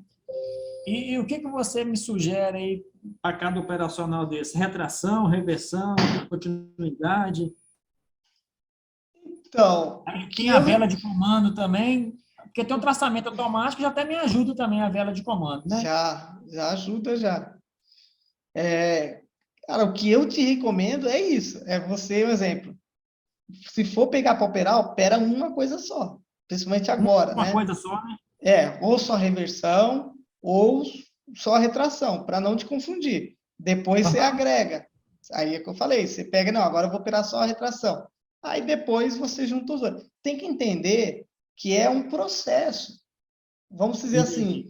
E o que que você me sugere aí para cada operacional desse? Retração, reversão, continuidade? Então, o Tem que a eu vela de comando também, porque tem um traçamento automático, já até me ajuda também a vela de comando, né? já ajuda já. Cara, o que eu te recomendo é isso, é você, um exemplo, se for pegar para operar, opera uma coisa só, principalmente agora, Uma né? coisa só, né? Ou só reversão, ou só retração, para não te confundir. Depois você Aham. agrega. Aí é que eu falei, você pega, não, agora eu vou operar só a retração. aí depois você junta os dois. Tem que entender que é um processo. Vamos dizer assim,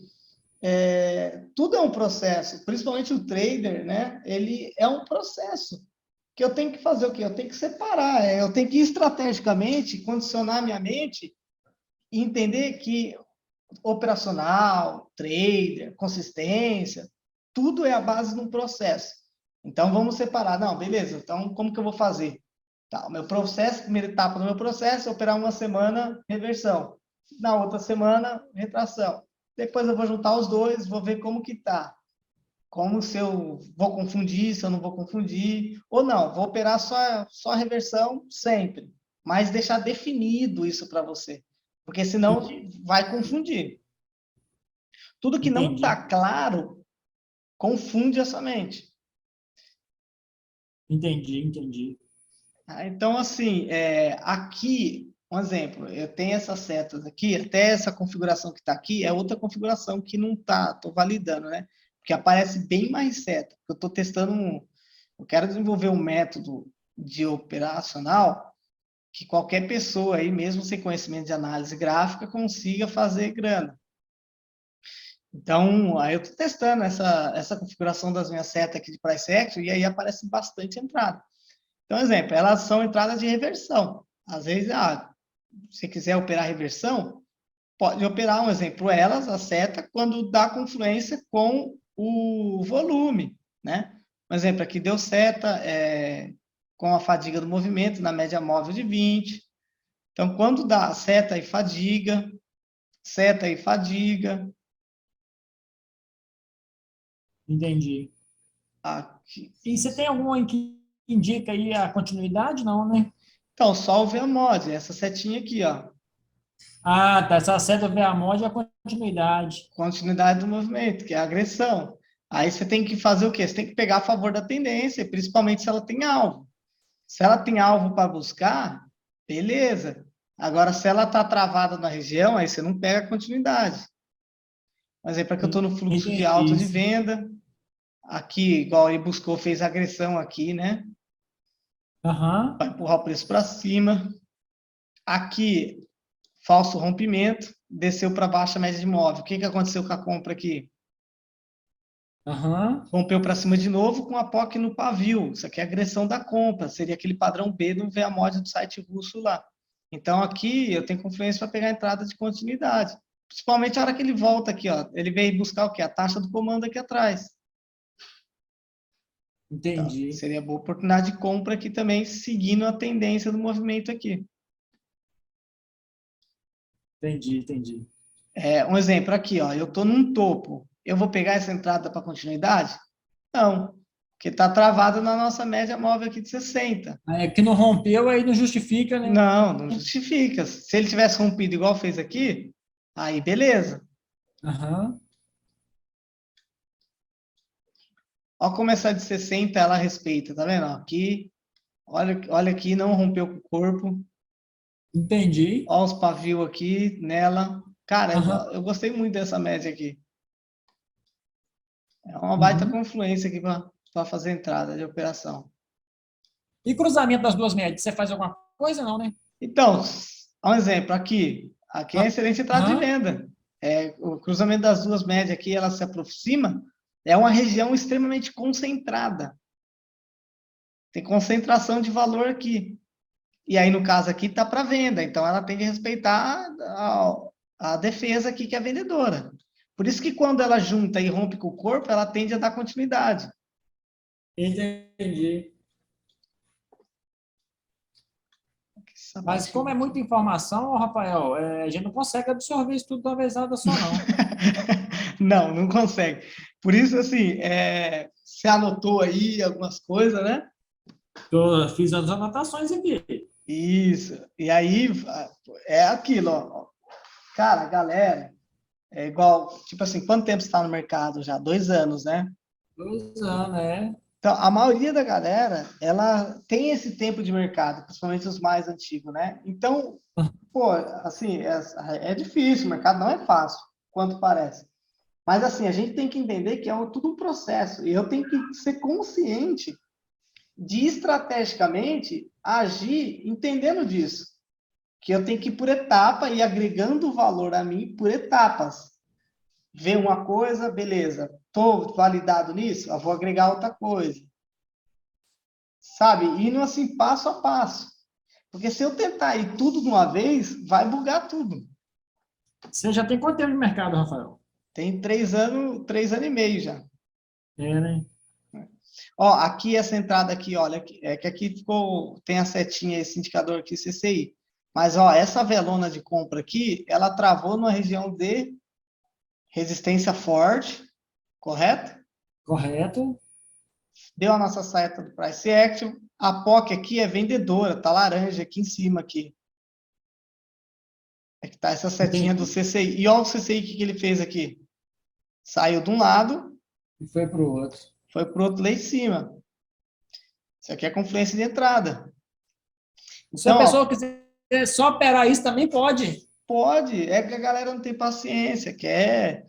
Entendi. tudo é um processo, principalmente o trader, né? Ele é um processo que eu tenho que fazer o quê? Eu tenho que separar, eu tenho que estrategicamente condicionar minha mente e entender que operacional, trader, consistência, tudo é a base de um processo. Então vamos separar. Não, beleza. Então como que eu vou fazer? Tá, o meu processo, primeira etapa do meu processo é operar uma semana reversão. Na outra semana, retração. Depois eu vou juntar os dois, vou ver como que tá. Como se eu vou confundir, se eu não vou confundir. Ou não, vou operar só a reversão sempre. Mas deixar definido isso para você. Porque senão vai confundir. Tudo que não Entendi. está claro, confunde essa mente. Entendi, entendi. Então, assim, aqui, um exemplo, eu tenho essas setas aqui, até essa configuração que está aqui é outra configuração que não está, estou validando, né? Porque aparece bem mais seta. Eu estou testando, eu quero desenvolver um método de operacional que qualquer pessoa aí, mesmo sem conhecimento de análise gráfica, consiga fazer grana. Então, aí eu estou testando essa configuração das minhas setas aqui de price action e aí aparece bastante entrada. Então, exemplo, elas são entradas de reversão. Às vezes, se quiser operar reversão, pode operar, um exemplo, elas, a seta, quando dá confluência com o volume, né? Um exemplo, aqui deu seta com a fadiga do movimento na média móvel de 20. Então, quando dá seta e fadiga, Entendi. aqui. E você tem algum que indica aí a continuidade? Não, né? Então, só o VMod, essa setinha aqui, ó. Ah, tá. Essa seta VA-mod é a continuidade. Continuidade do movimento, que é a agressão. Aí você tem que fazer o quê? Você tem que pegar a favor da tendência, principalmente se ela tem alvo. Se ela tem alvo para buscar, beleza. Agora, se ela está travada na região, aí você não pega a continuidade. Mas aí, para que eu estou no fluxo de alta Entendi. de venda, aqui, igual ele buscou, fez agressão aqui, né? Aham, Vai empurrar o preço para cima. Aqui, falso rompimento, desceu para baixa média de imóvel. O que aconteceu com a compra aqui? aham. Rompeu para cima de novo com a POC no pavio. Isso aqui é agressão da compra. Seria aquele padrão B do VMod do site russo lá. Então, aqui eu tenho confluência para pegar a entrada de continuidade. Principalmente a hora que ele volta aqui, ó. Ele veio buscar o quê? A taxa do comando aqui atrás. Então, Entendi. seria boa oportunidade de compra aqui também, seguindo a tendência do movimento aqui. Entendi, entendi. Um exemplo aqui, ó. Eu estou num topo. Eu vou pegar essa entrada para continuidade? Não, porque está travado na nossa média móvel aqui de 60. É que não rompeu, aí não justifica, né? Não, não justifica. Se ele tivesse rompido igual fez aqui, aí beleza. Aham. Ó como essa de 60 ela respeita, tá vendo? Aqui, olha aqui, não rompeu com o corpo. Entendi. Ó os pavios aqui nela. Cara, Aham. eu gostei muito dessa média aqui. É uma baita Uhum. confluência aqui para fazer entrada de operação. E cruzamento das duas médias, você faz alguma coisa, não, né? Então, um exemplo aqui. Aqui é excelente entrada de Aham. venda. O cruzamento das duas médias aqui, ela se aproxima. É uma região extremamente concentrada. Tem concentração de valor aqui. E aí, no caso aqui, está para venda. Então, ela tem que respeitar a defesa aqui, que é a vendedora. Por isso que quando ela junta e rompe com o corpo, ela tende a dar continuidade. Entendi. Que Mas sapatinho como é aqui. muita informação, ô, Rafael, a gente não consegue absorver isso tudo de uma vezada só, não. Não, não consegue. Por isso, assim, você anotou aí algumas coisas, né? Fiz as anotações aqui. Isso. E aí, é aquilo, ó. Cara, galera, é igual, tipo assim, quanto tempo você está no mercado já? 2 anos, né? 2 anos, né? Então, a maioria da galera, ela tem esse tempo de mercado, principalmente os mais antigos, né? Então, pô, assim, é difícil, o mercado não é fácil, quanto parece. Mas, assim, a gente tem que entender que tudo um processo, e eu tenho que ser consciente de estrategicamente agir entendendo disso, que eu tenho que ir por etapa e agregando valor a mim por etapas. Ver uma coisa, beleza, estou validado nisso, eu vou agregar outra coisa. Sabe? Indo assim, passo a passo. Porque se eu tentar ir tudo de uma vez, vai bugar tudo. Você já tem quanto tempo de mercado, Rafael? Tem 3 anos e meio já. É, né? Ó, aqui essa entrada aqui, olha, é que aqui ficou, tem a setinha, esse indicador aqui, CCI. Mas, ó, essa velona de compra aqui, ela travou numa região de resistência forte, correto? Correto. Deu a nossa saída do price action. A POC aqui é vendedora, tá laranja aqui em cima aqui. É que tá essa setinha do Entendi. CCI. E olha o CCI que ele fez aqui. Saiu de um lado, E foi para o outro. foi para o outro lá em cima. Isso aqui é confluência de entrada. Se a Então, pessoa ó, quiser só operar isso, também pode. pode, é que a galera não tem paciência, quer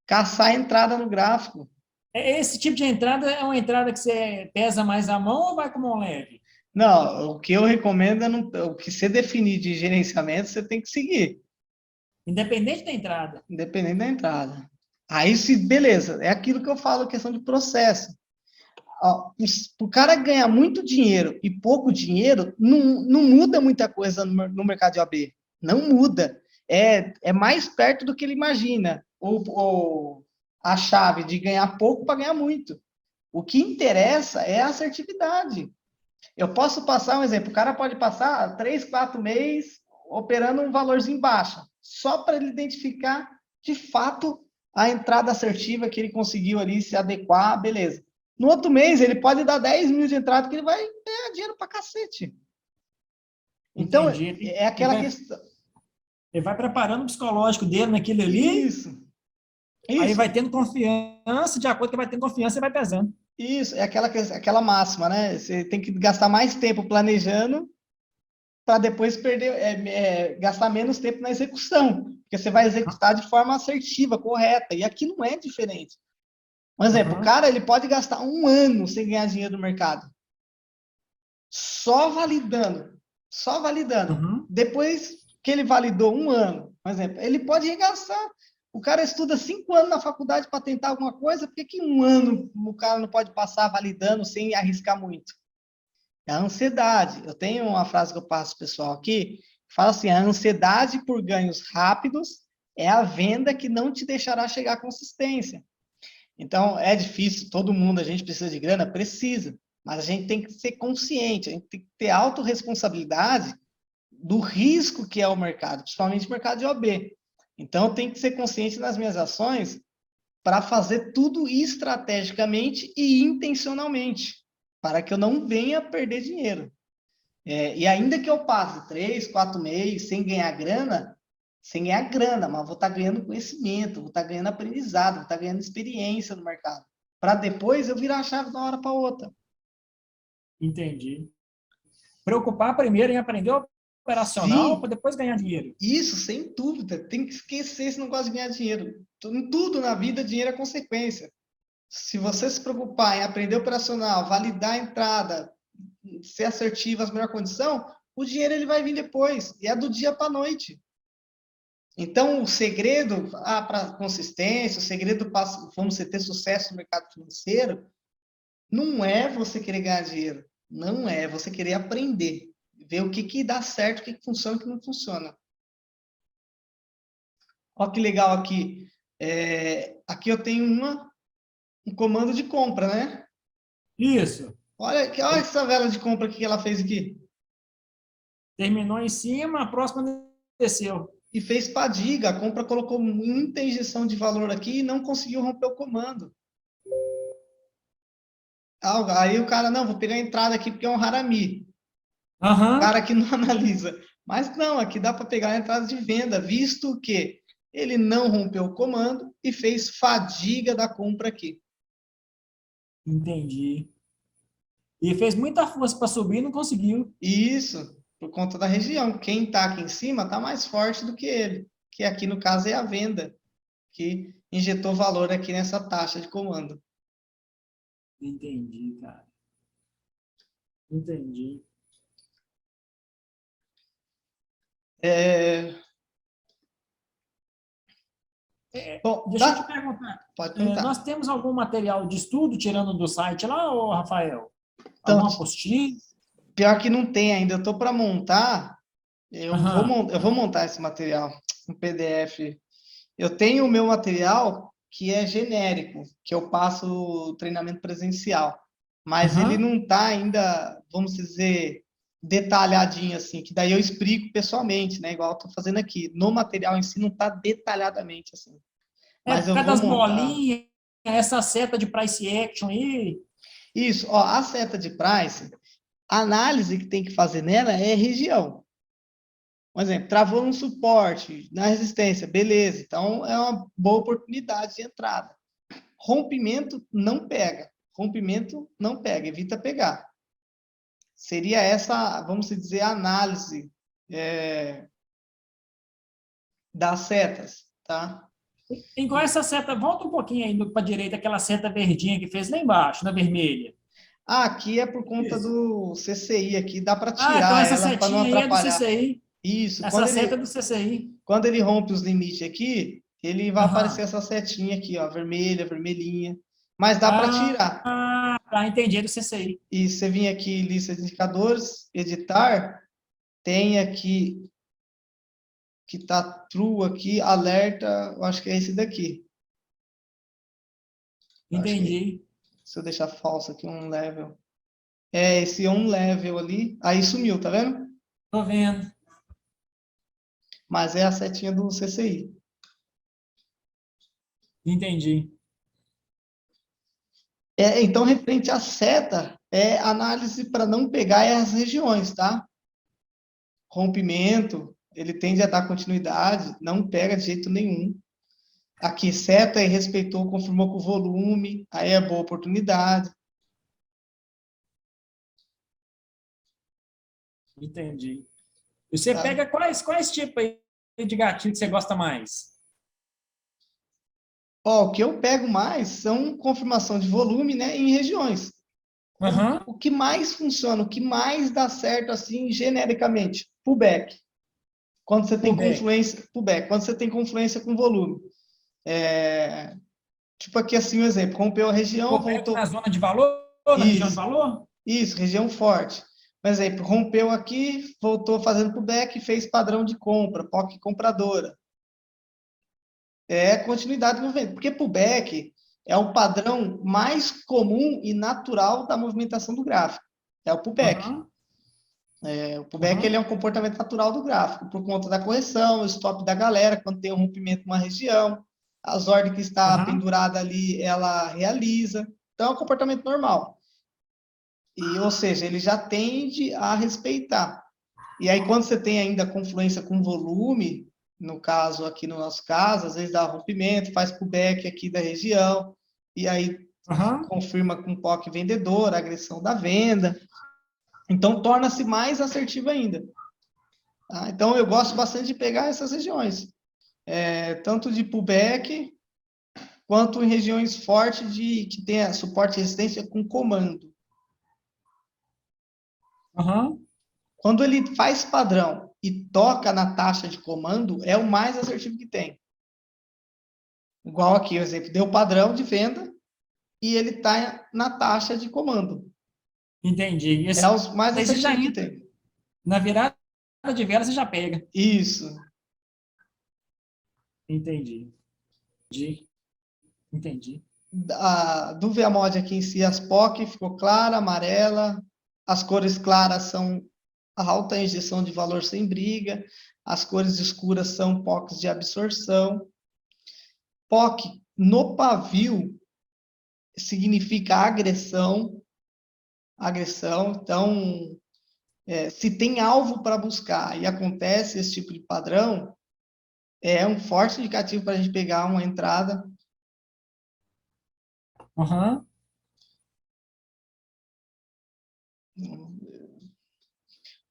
caçar a entrada no gráfico. Esse tipo de entrada é uma entrada que você pesa mais a mão ou vai com mão leve? Não, o que eu recomendo é não, o que você definir de gerenciamento, você tem que seguir, Independente da entrada. independente da entrada. Aí, se beleza, é aquilo que eu falo, questão de processo. O cara ganhar muito dinheiro e pouco dinheiro, não muda muita coisa no mercado de OAB. Não muda. É mais perto do que ele imagina. Ou a chave de ganhar pouco para ganhar muito. O que interessa é a assertividade. Eu posso passar um exemplo. O cara pode passar 3, 4 meses operando um valorzinho baixo, só para ele identificar de fato a entrada assertiva que ele conseguiu ali se adequar, beleza. No outro mês, ele pode dar 10 mil de entrada que ele vai ganhar dinheiro para cacete. Então, Entendi. é aquela questão. Ele vai preparando o psicológico dele naquilo ali, Isso, aí isso, vai tendo confiança, de acordo com que vai tendo confiança, e vai pesando. isso. É aquela máxima, né? Você tem que gastar mais tempo planejando para depois gastar menos tempo na execução, porque você vai executar de forma assertiva, correta, e aqui não é diferente. Por exemplo, o Uhum. cara ele pode gastar um ano sem ganhar dinheiro no mercado, só validando, só validando. Uhum. Depois que ele validou um ano, por exemplo, ele pode regaçar. O cara estuda 5 anos na faculdade para tentar alguma coisa, por que um ano o cara não pode passar validando sem arriscar muito? É a ansiedade. Eu tenho uma frase que eu passo pessoal aqui, que fala assim: a ansiedade por ganhos rápidos é a venda que não te deixará chegar à consistência. Então, é difícil, todo mundo, a gente precisa de grana? Precisa, mas a gente tem que ser consciente, a gente tem que ter autorresponsabilidade do risco que é o mercado, principalmente o mercado de OB. Então, eu tenho que ser consciente nas minhas ações para fazer tudo estrategicamente e intencionalmente, para que eu não venha perder dinheiro. E ainda que eu passe 3, 4 meses sem ganhar grana, mas vou estar ganhando conhecimento, vou estar ganhando aprendizado, vou estar ganhando experiência no mercado. Para depois eu virar a chave de uma hora para outra. Entendi. Preocupar primeiro em aprender o operacional para Sim, depois ganhar dinheiro. isso, sem dúvida. Tem que esquecer esse negócio de ganhar dinheiro. Em tudo na vida, dinheiro é consequência. Se você se preocupar em aprender operacional, validar a entrada, ser assertivo, as melhores condições, o dinheiro ele vai vir depois. E é do dia para a noite. Então, o segredo para consistência, o segredo para vamos ter sucesso no mercado financeiro, não é você querer ganhar dinheiro, não é você querer aprender, ver o que dá certo, o que funciona e o que não funciona. Olha que legal aqui. Aqui eu tenho um comando de compra, né? Isso. Olha essa vela de compra que ela fez aqui. Terminou em cima, a próxima desceu. E fez fadiga. A compra colocou muita injeção de valor aqui e não conseguiu romper o comando. Aí o cara, não, vou pegar a entrada aqui porque é um harami. O Aham. cara que não analisa. Mas não, aqui dá para pegar a entrada de venda, visto que ele não rompeu o comando e fez fadiga da compra aqui. Entendi. E fez muita força para subir e não conseguiu. Isso, por conta da região. Quem está aqui em cima está mais forte do que ele, que aqui no caso é a venda, que injetou valor aqui nessa taxa de comando. Entendi, cara. Entendi. É, bom, Deixa eu te perguntar. pode perguntar. Nós temos algum material de estudo tirando do site lá, ô Rafael? Então, Alguma apostila? pior que não tem ainda, eu estou para montar, Aham, eu vou montar esse material, um PDF. Eu tenho o meu material que é genérico, que eu passo treinamento presencial, mas ele aham. não está ainda, vamos dizer, detalhadinho assim, que daí eu explico pessoalmente, né? Igual eu estou fazendo aqui. No material em si não está detalhadamente assim, mas Por eu causa vou das montar. bolinhas, essa seta de price action aí. Isso, ó, a seta de price, a análise que tem que fazer nela é região. Por exemplo, travou um suporte na resistência, beleza. Então é uma boa oportunidade de entrada. Rompimento não pega. Rompimento não pega, evita pegar. Seria essa, vamos dizer, a análise das setas, tá? Igual essa seta, volta um pouquinho aí para a direita, aquela seta verdinha que fez lá embaixo, na vermelha. Ah, aqui é por conta Isso. do CCI aqui, dá para Então tirar essa ela para não setinha aí é do atrapalhar. CCI. Isso, Essa seta é do CCI. quando ele rompe os limites aqui, ele vai aparecer Aham. essa setinha aqui, ó, vermelha, vermelhinha. Mas dá para tirar. Tá, entendi, é do CCI. E você vir aqui, lista de indicadores, editar, tem aqui que tá true aqui, alerta, eu acho que é esse daqui. Eu acho que Entendi. se eu deixar falso aqui um level. É esse um level ali, aí sumiu, tá vendo? Tô vendo. Mas é a setinha do CCI. Entendi. Então, referente à seta, análise para não pegar as regiões, tá? Rompimento, ele tende a dar continuidade, não pega de jeito nenhum. Aqui, seta e respeitou, confirmou com o volume, aí é boa oportunidade. Entendi. E você Tá? pega quais tipos aí de gatilho que você gosta mais? Ó, o que eu pego mais são confirmação de volume, né, em regiões. Aham. O que mais funciona, o que mais dá certo, assim, genericamente? Pullback. Quando você tem Pullback. confluência, pullback, quando você tem confluência com volume. Tipo aqui, assim, um exemplo. Rompeu a região, Pullback na voltou. zona de valor, na região de Isso, valor? isso, região forte. Por exemplo, rompeu aqui, voltou fazendo pullback e fez padrão de compra, POC compradora. É continuidade do movimento, porque pullback é o padrão mais comum e natural da movimentação do gráfico. É o pullback. Aham. O pullback ele Aham. é um comportamento natural do gráfico, por conta da correção, o stop da galera, quando tem um rompimento em uma região, as ordens que está Aham. pendurada ali, ela realiza. Então, é um comportamento normal. Ou seja, ele já tende a respeitar. E aí, quando você tem ainda confluência com volume, no caso, aqui no nosso caso, às vezes dá rompimento, faz pullback aqui da região, e aí Aham. confirma com POC vendedor, agressão da venda. Então, torna-se mais assertivo ainda. Tá? Então, eu gosto bastante de pegar essas regiões, tanto de pullback, quanto em regiões fortes que tenha suporte e resistência com comando. Aham. Quando ele faz padrão e toca na taxa de comando, é o mais assertivo que tem. Igual aqui, o exemplo, deu padrão de venda e ele está na taxa de comando. Entendi. É Esse os mais aí você já assertivos que entra. tem. Na virada de vela você já pega. Isso. Entendi. Entendi. Entendi. Do VMod aqui em si, as POC ficou clara, amarela. As cores claras são a alta injeção de valor sem briga. As cores escuras são POCs de absorção. POC no pavio significa agressão. Agressão. Então, se tem alvo para buscar e acontece esse tipo de padrão, é um forte indicativo para a gente pegar uma entrada. Aham.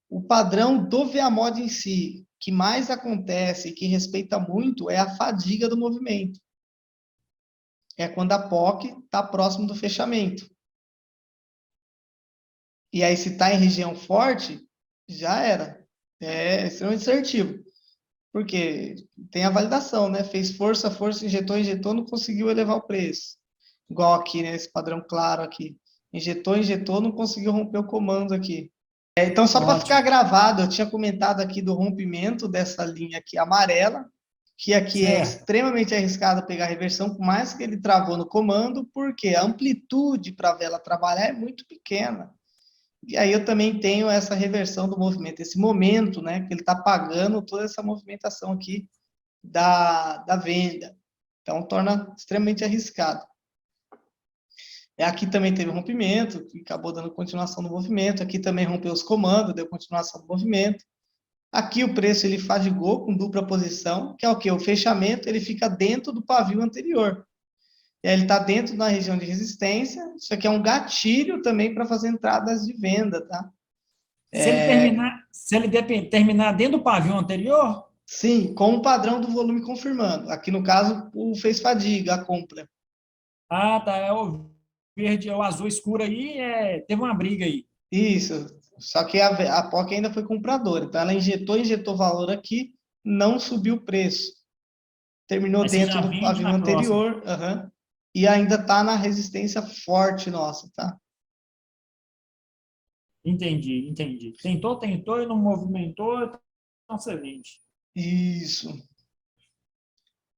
O padrão do VMod em si, que mais acontece e que respeita muito, é a fadiga do movimento. É quando a POC está próximo do fechamento. E aí, se está em região forte, já era. É extremamente assertivo. Porque tem a validação, né? Fez força, força, injetou, não conseguiu elevar o preço. Igual aqui, né? Esse padrão claro aqui. Injetou, não conseguiu romper o comando aqui. Então, só para ficar Ótimo. gravado, eu tinha comentado aqui do rompimento dessa linha aqui amarela, que aqui é Certo. extremamente arriscado pegar reversão, por mais que ele travou no comando, porque a amplitude para a vela trabalhar é muito pequena. E aí eu também tenho essa reversão do movimento, esse momento, né, que ele está pagando toda essa movimentação aqui da venda. Então, torna extremamente arriscado. Aqui também teve um rompimento, que acabou dando continuação do movimento. Aqui também rompeu os comandos, deu continuação do movimento. Aqui o preço ele fadigou com dupla posição, que é o que? O fechamento ele fica dentro do pavio anterior. E aí ele está dentro da região de resistência. Isso aqui é um gatilho também para fazer entradas de venda, tá? Se ele terminar dentro do pavio anterior, Sim, com o padrão do volume confirmando. Aqui no caso, o fez fadiga, a compra. tá, é o verde, é o azul escuro aí, teve uma briga aí. Isso. Só que a POC ainda foi compradora. Então ela injetou valor aqui, não subiu o preço. Terminou Aí você dentro já do vende pavio na próxima. anterior, e ainda está na resistência forte nossa, tá? Entendi. Tentou e não movimentou, então você vende. Isso.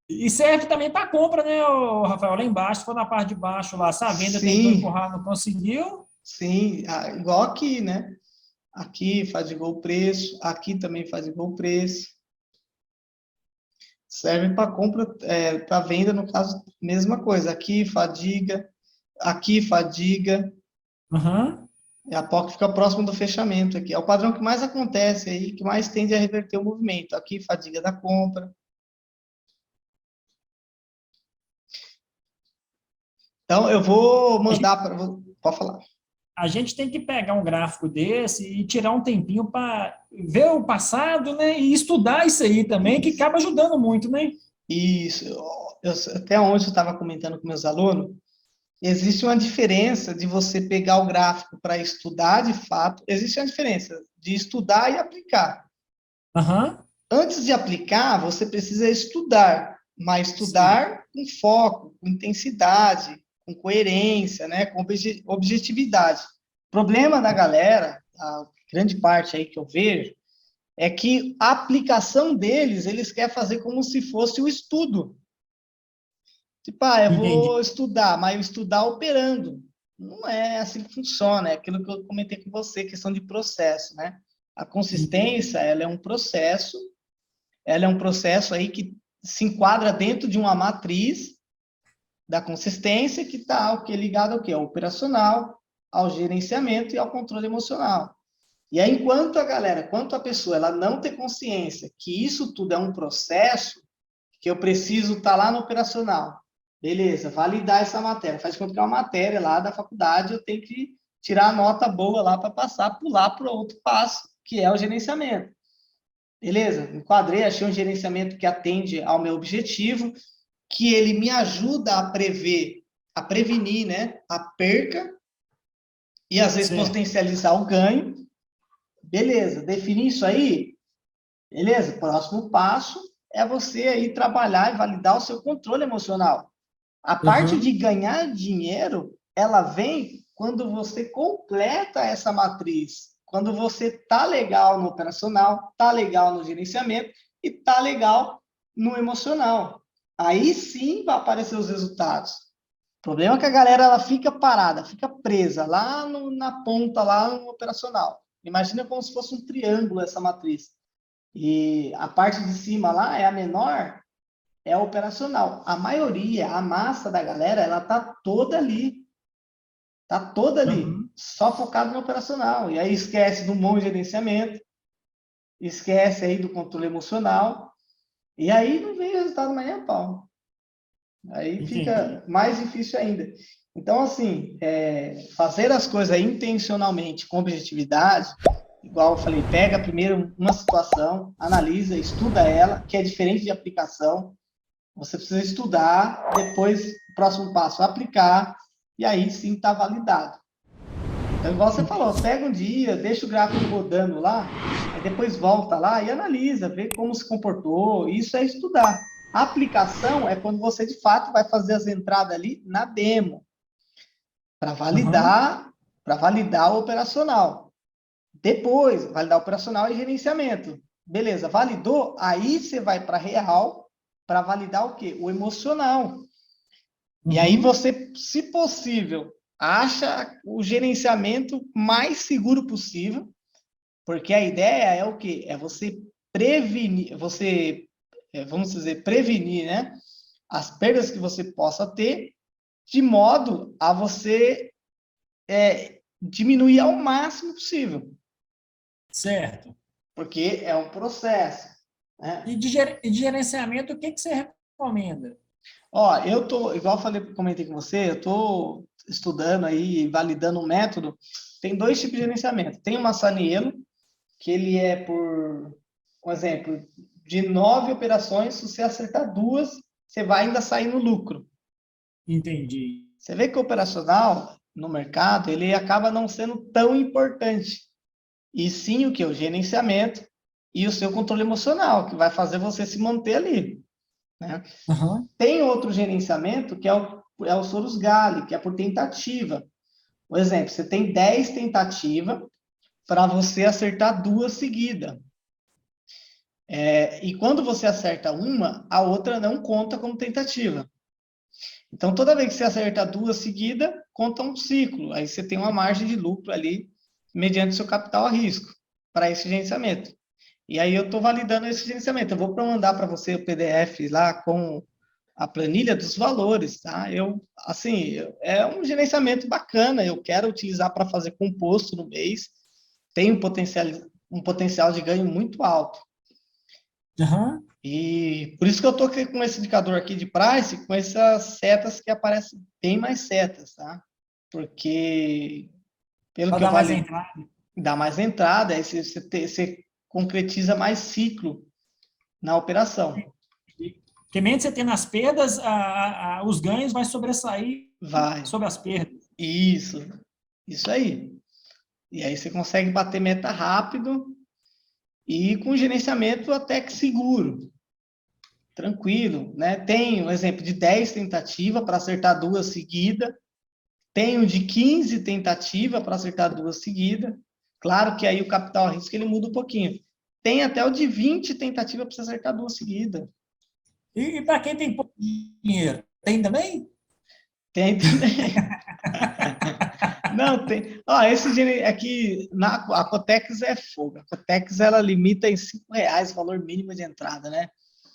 E serve também para compra, né, Rafael? Lá embaixo, se for na parte de baixo lá, se a venda tentou Sim, empurrar, não conseguiu. sim. Igual aqui, né? Aqui faz igual o preço, aqui também faz igual o preço. Serve para compra, para venda, no caso, mesma coisa. Aqui fadiga, Uhum. e a POC fica próximo do fechamento aqui. É o padrão que mais acontece aí, que mais tende a reverter o movimento. Aqui, fadiga da compra. Então, eu vou A gente, mandar para. Pode falar. a gente tem que pegar um gráfico desse e tirar um tempinho para ver o passado, né, e estudar isso aí também, que Isso. acaba ajudando muito, né? Isso. Até onde eu estava comentando com meus alunos, existe uma diferença de você pegar o gráfico para estudar de fato. Existe uma diferença de estudar e aplicar. Aham. Antes de aplicar, você precisa estudar, mas Sim. estudar com foco, com intensidade, com coerência, né, com objetividade. O problema da galera, a grande parte aí que eu vejo, é que a aplicação deles, eles querem fazer como se fosse o estudo. Tipo, eu Entendi. vou estudar, mas eu estudar operando. Não é assim que funciona, é aquilo que eu comentei com você, questão de processo, né? A consistência, ela é um processo aí que se enquadra dentro de uma matriz da consistência que está ligado ao quê? Ao operacional, ao gerenciamento e ao controle emocional. E aí, enquanto a pessoa ela não ter consciência que isso tudo é um processo, que eu preciso estar lá no operacional, beleza, validar essa matéria, faz conta que é uma matéria lá da faculdade, eu tenho que tirar a nota boa lá para passar, pular para o outro passo, que é o gerenciamento. Beleza, enquadrei, achei um gerenciamento que atende ao meu objetivo, que ele me ajuda a prever, a prevenir, né, a perca e às vezes Certo. potencializar o ganho. Beleza, definir isso aí, beleza? Próximo passo é você aí trabalhar e validar o seu controle emocional. A parte de Uhum. ganhar dinheiro, ela vem quando você completa essa matriz, quando você tá legal no operacional, tá legal no gerenciamento e tá legal no emocional. Aí sim vai aparecer os resultados. O problema é que a galera ela fica parada, fica presa lá na ponta, lá no operacional. Imagina como se fosse um triângulo essa matriz. E a parte de cima lá é a menor, é operacional. A maioria, a massa da galera, ela tá toda ali, Uhum. só focado no operacional. E aí esquece do bom gerenciamento, esquece aí do controle emocional, e aí não vem resultado mais nem a pau. Aí Entendi. fica mais difícil ainda. Então, assim, fazer as coisas intencionalmente, com objetividade, igual eu falei, pega primeiro uma situação, analisa, estuda ela, que é diferente de aplicação. Você precisa estudar, depois, o próximo passo, aplicar, e aí sim está validado. Então, igual você falou, pega um dia, deixa o gráfico rodando lá, aí depois volta lá e analisa, vê como se comportou. Isso é estudar. A aplicação é quando você, de fato, vai fazer as entradas ali na demo, para Aham. validar, para validar o operacional. Depois, validar o operacional e gerenciamento. Beleza, validou, aí você vai para real para validar o quê? O emocional. E aí Uhum. você, se possível, acha o gerenciamento mais seguro possível, porque a ideia é o quê? É você prevenir, vamos dizer, prevenir, né? As perdas que você possa ter, de modo a você diminuir ao máximo possível, Certo. porque é um processo, né? E de gerenciamento, o que que você recomenda? Ó, eu tô, igual eu falei, comentei com você, eu tô estudando aí, validando um método. Tem dois tipos de gerenciamento. Tem o Massaniello, que ele é por, um exemplo, de 9 operações, se você acertar duas, você vai ainda sair no lucro. Entendi. Você vê que o operacional no mercado, ele acaba não sendo tão importante. E sim o que? O gerenciamento e o seu controle emocional, que vai fazer você se manter ali, né? Aham. Tem outro gerenciamento que é o Soros Gali, que é por tentativa. Por exemplo, você tem 10 tentativas para você acertar duas seguidas. E quando você acerta uma, a outra não conta como tentativa. Então, toda vez que você acerta duas seguidas, conta um ciclo. Aí você tem uma margem de lucro ali, mediante seu capital a risco, para esse gerenciamento. E aí eu estou validando esse gerenciamento. Eu vou mandar para você o PDF lá com a planilha dos valores, tá? Assim, é um gerenciamento bacana. Eu quero utilizar para fazer composto no mês. Tem um potencial de ganho muito alto. Aham. E por isso que eu estou com esse indicador aqui de price, com essas setas que aparecem bem mais setas, tá? Porque, pelo Para que eu dar mais falei, entrada. dá mais entrada, aí você concretiza mais ciclo na operação. Porque mesmo você tendo as perdas, os ganhos vai sobressair Vai. sobre as perdas. Isso, isso aí. E aí você consegue bater meta rápido e com gerenciamento até que seguro, tranquilo, né? Tem um exemplo de 10 tentativas para acertar duas seguidas, tem o de 15 tentativas para acertar duas seguidas. Claro que aí o capital a risco ele muda um pouquinho. Tem até o de 20 tentativas para acertar duas seguidas. E para quem tem pouco dinheiro, tem também? Tem também. Não, tem. Ó, aqui, a Cotex é fogo. A Cotex, ela limita em R$ 5 o valor mínimo de entrada, né?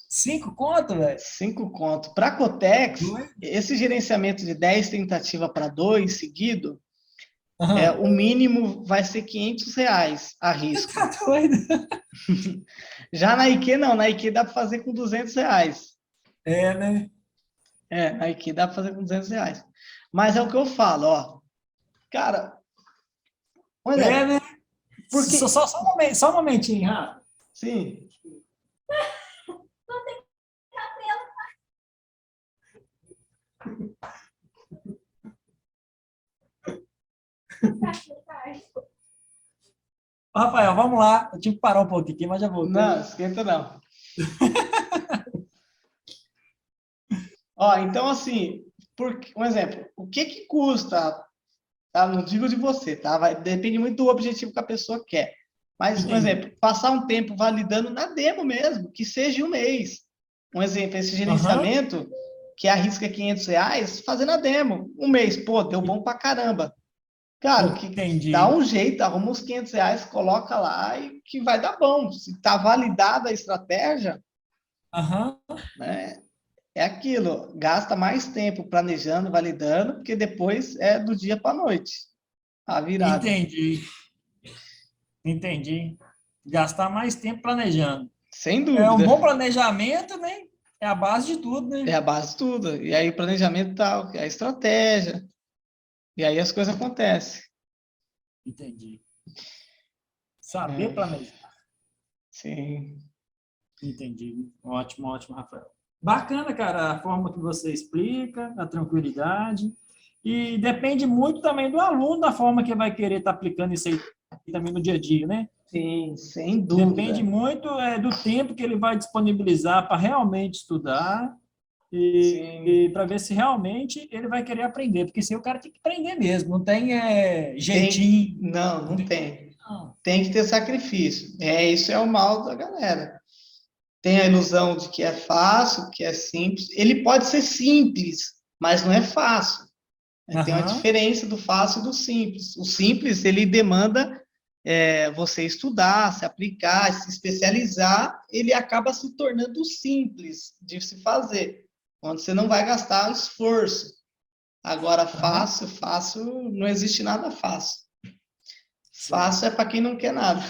5 conto, velho? 5 conto. Para a Cotex, Doido. esse gerenciamento de 10 tentativas para dois seguido, Aham. o mínimo vai ser R$ 500 a risco. Tá doido? Já na IQ, não. Na IQ dá para fazer com R$ 200. É, né? Na IQ dá para fazer com R$ 200. Mas é o que eu falo, ó. Cara, por É, exemplo, né? Só, porque, só, só um momentinho, Rafa. sim, Ô, Rafael, vamos lá. Eu tive que parar um pouquinho aqui, mas já não, voltei. esquenta não. Ó, então, assim, um exemplo, o que que custa, tá? Não digo de você, tá? Depende muito do objetivo que a pessoa quer. Mas, um Entendi. exemplo, passar um tempo validando na demo mesmo, que seja um mês. Um exemplo, esse Aham. gerenciamento que arrisca R$ 500, fazendo a demo. Um mês, pô, deu bom pra caramba. Cara, que dá Entendi. um jeito, arruma uns R$ 500, coloca lá e que vai dar bom. Se tá validada a estratégia, Aham. né? É aquilo, gasta mais tempo planejando, validando, porque depois é do dia para a noite, a virada. Entendi. Entendi. Gastar mais tempo planejando. Sem É um dúvida. bom planejamento, né? É a base de tudo, É né? a base de tudo. E aí o planejamento tal, a estratégia. E aí as coisas acontecem. Entendi. Saber É, planejar. sim. Entendi. Ótimo, ótimo, Rafael. Bacana, cara, a forma que você explica, a tranquilidade. E depende muito também do aluno, da forma que vai querer estar aplicando isso aí também no dia a dia, né? Sim, sem Depende dúvida. muito do tempo que ele vai disponibilizar para realmente estudar e Sim. para ver se realmente ele vai querer aprender, porque se o cara tem que aprender mesmo, não tem jeitinho. Não, Não não tem, tem. não. Tem que ter sacrifício. Isso é o mal da galera. Tem a ilusão de que é fácil, que é simples. Ele pode ser simples, mas não é fácil. Tem uma Aham, diferença do fácil e do simples. O simples, ele demanda você estudar, se aplicar, se especializar, ele acaba se tornando simples de se fazer, onde você não vai gastar esforço. Agora, aham. fácil, fácil, não existe nada fácil. Certo. Fácil é para quem não quer nada.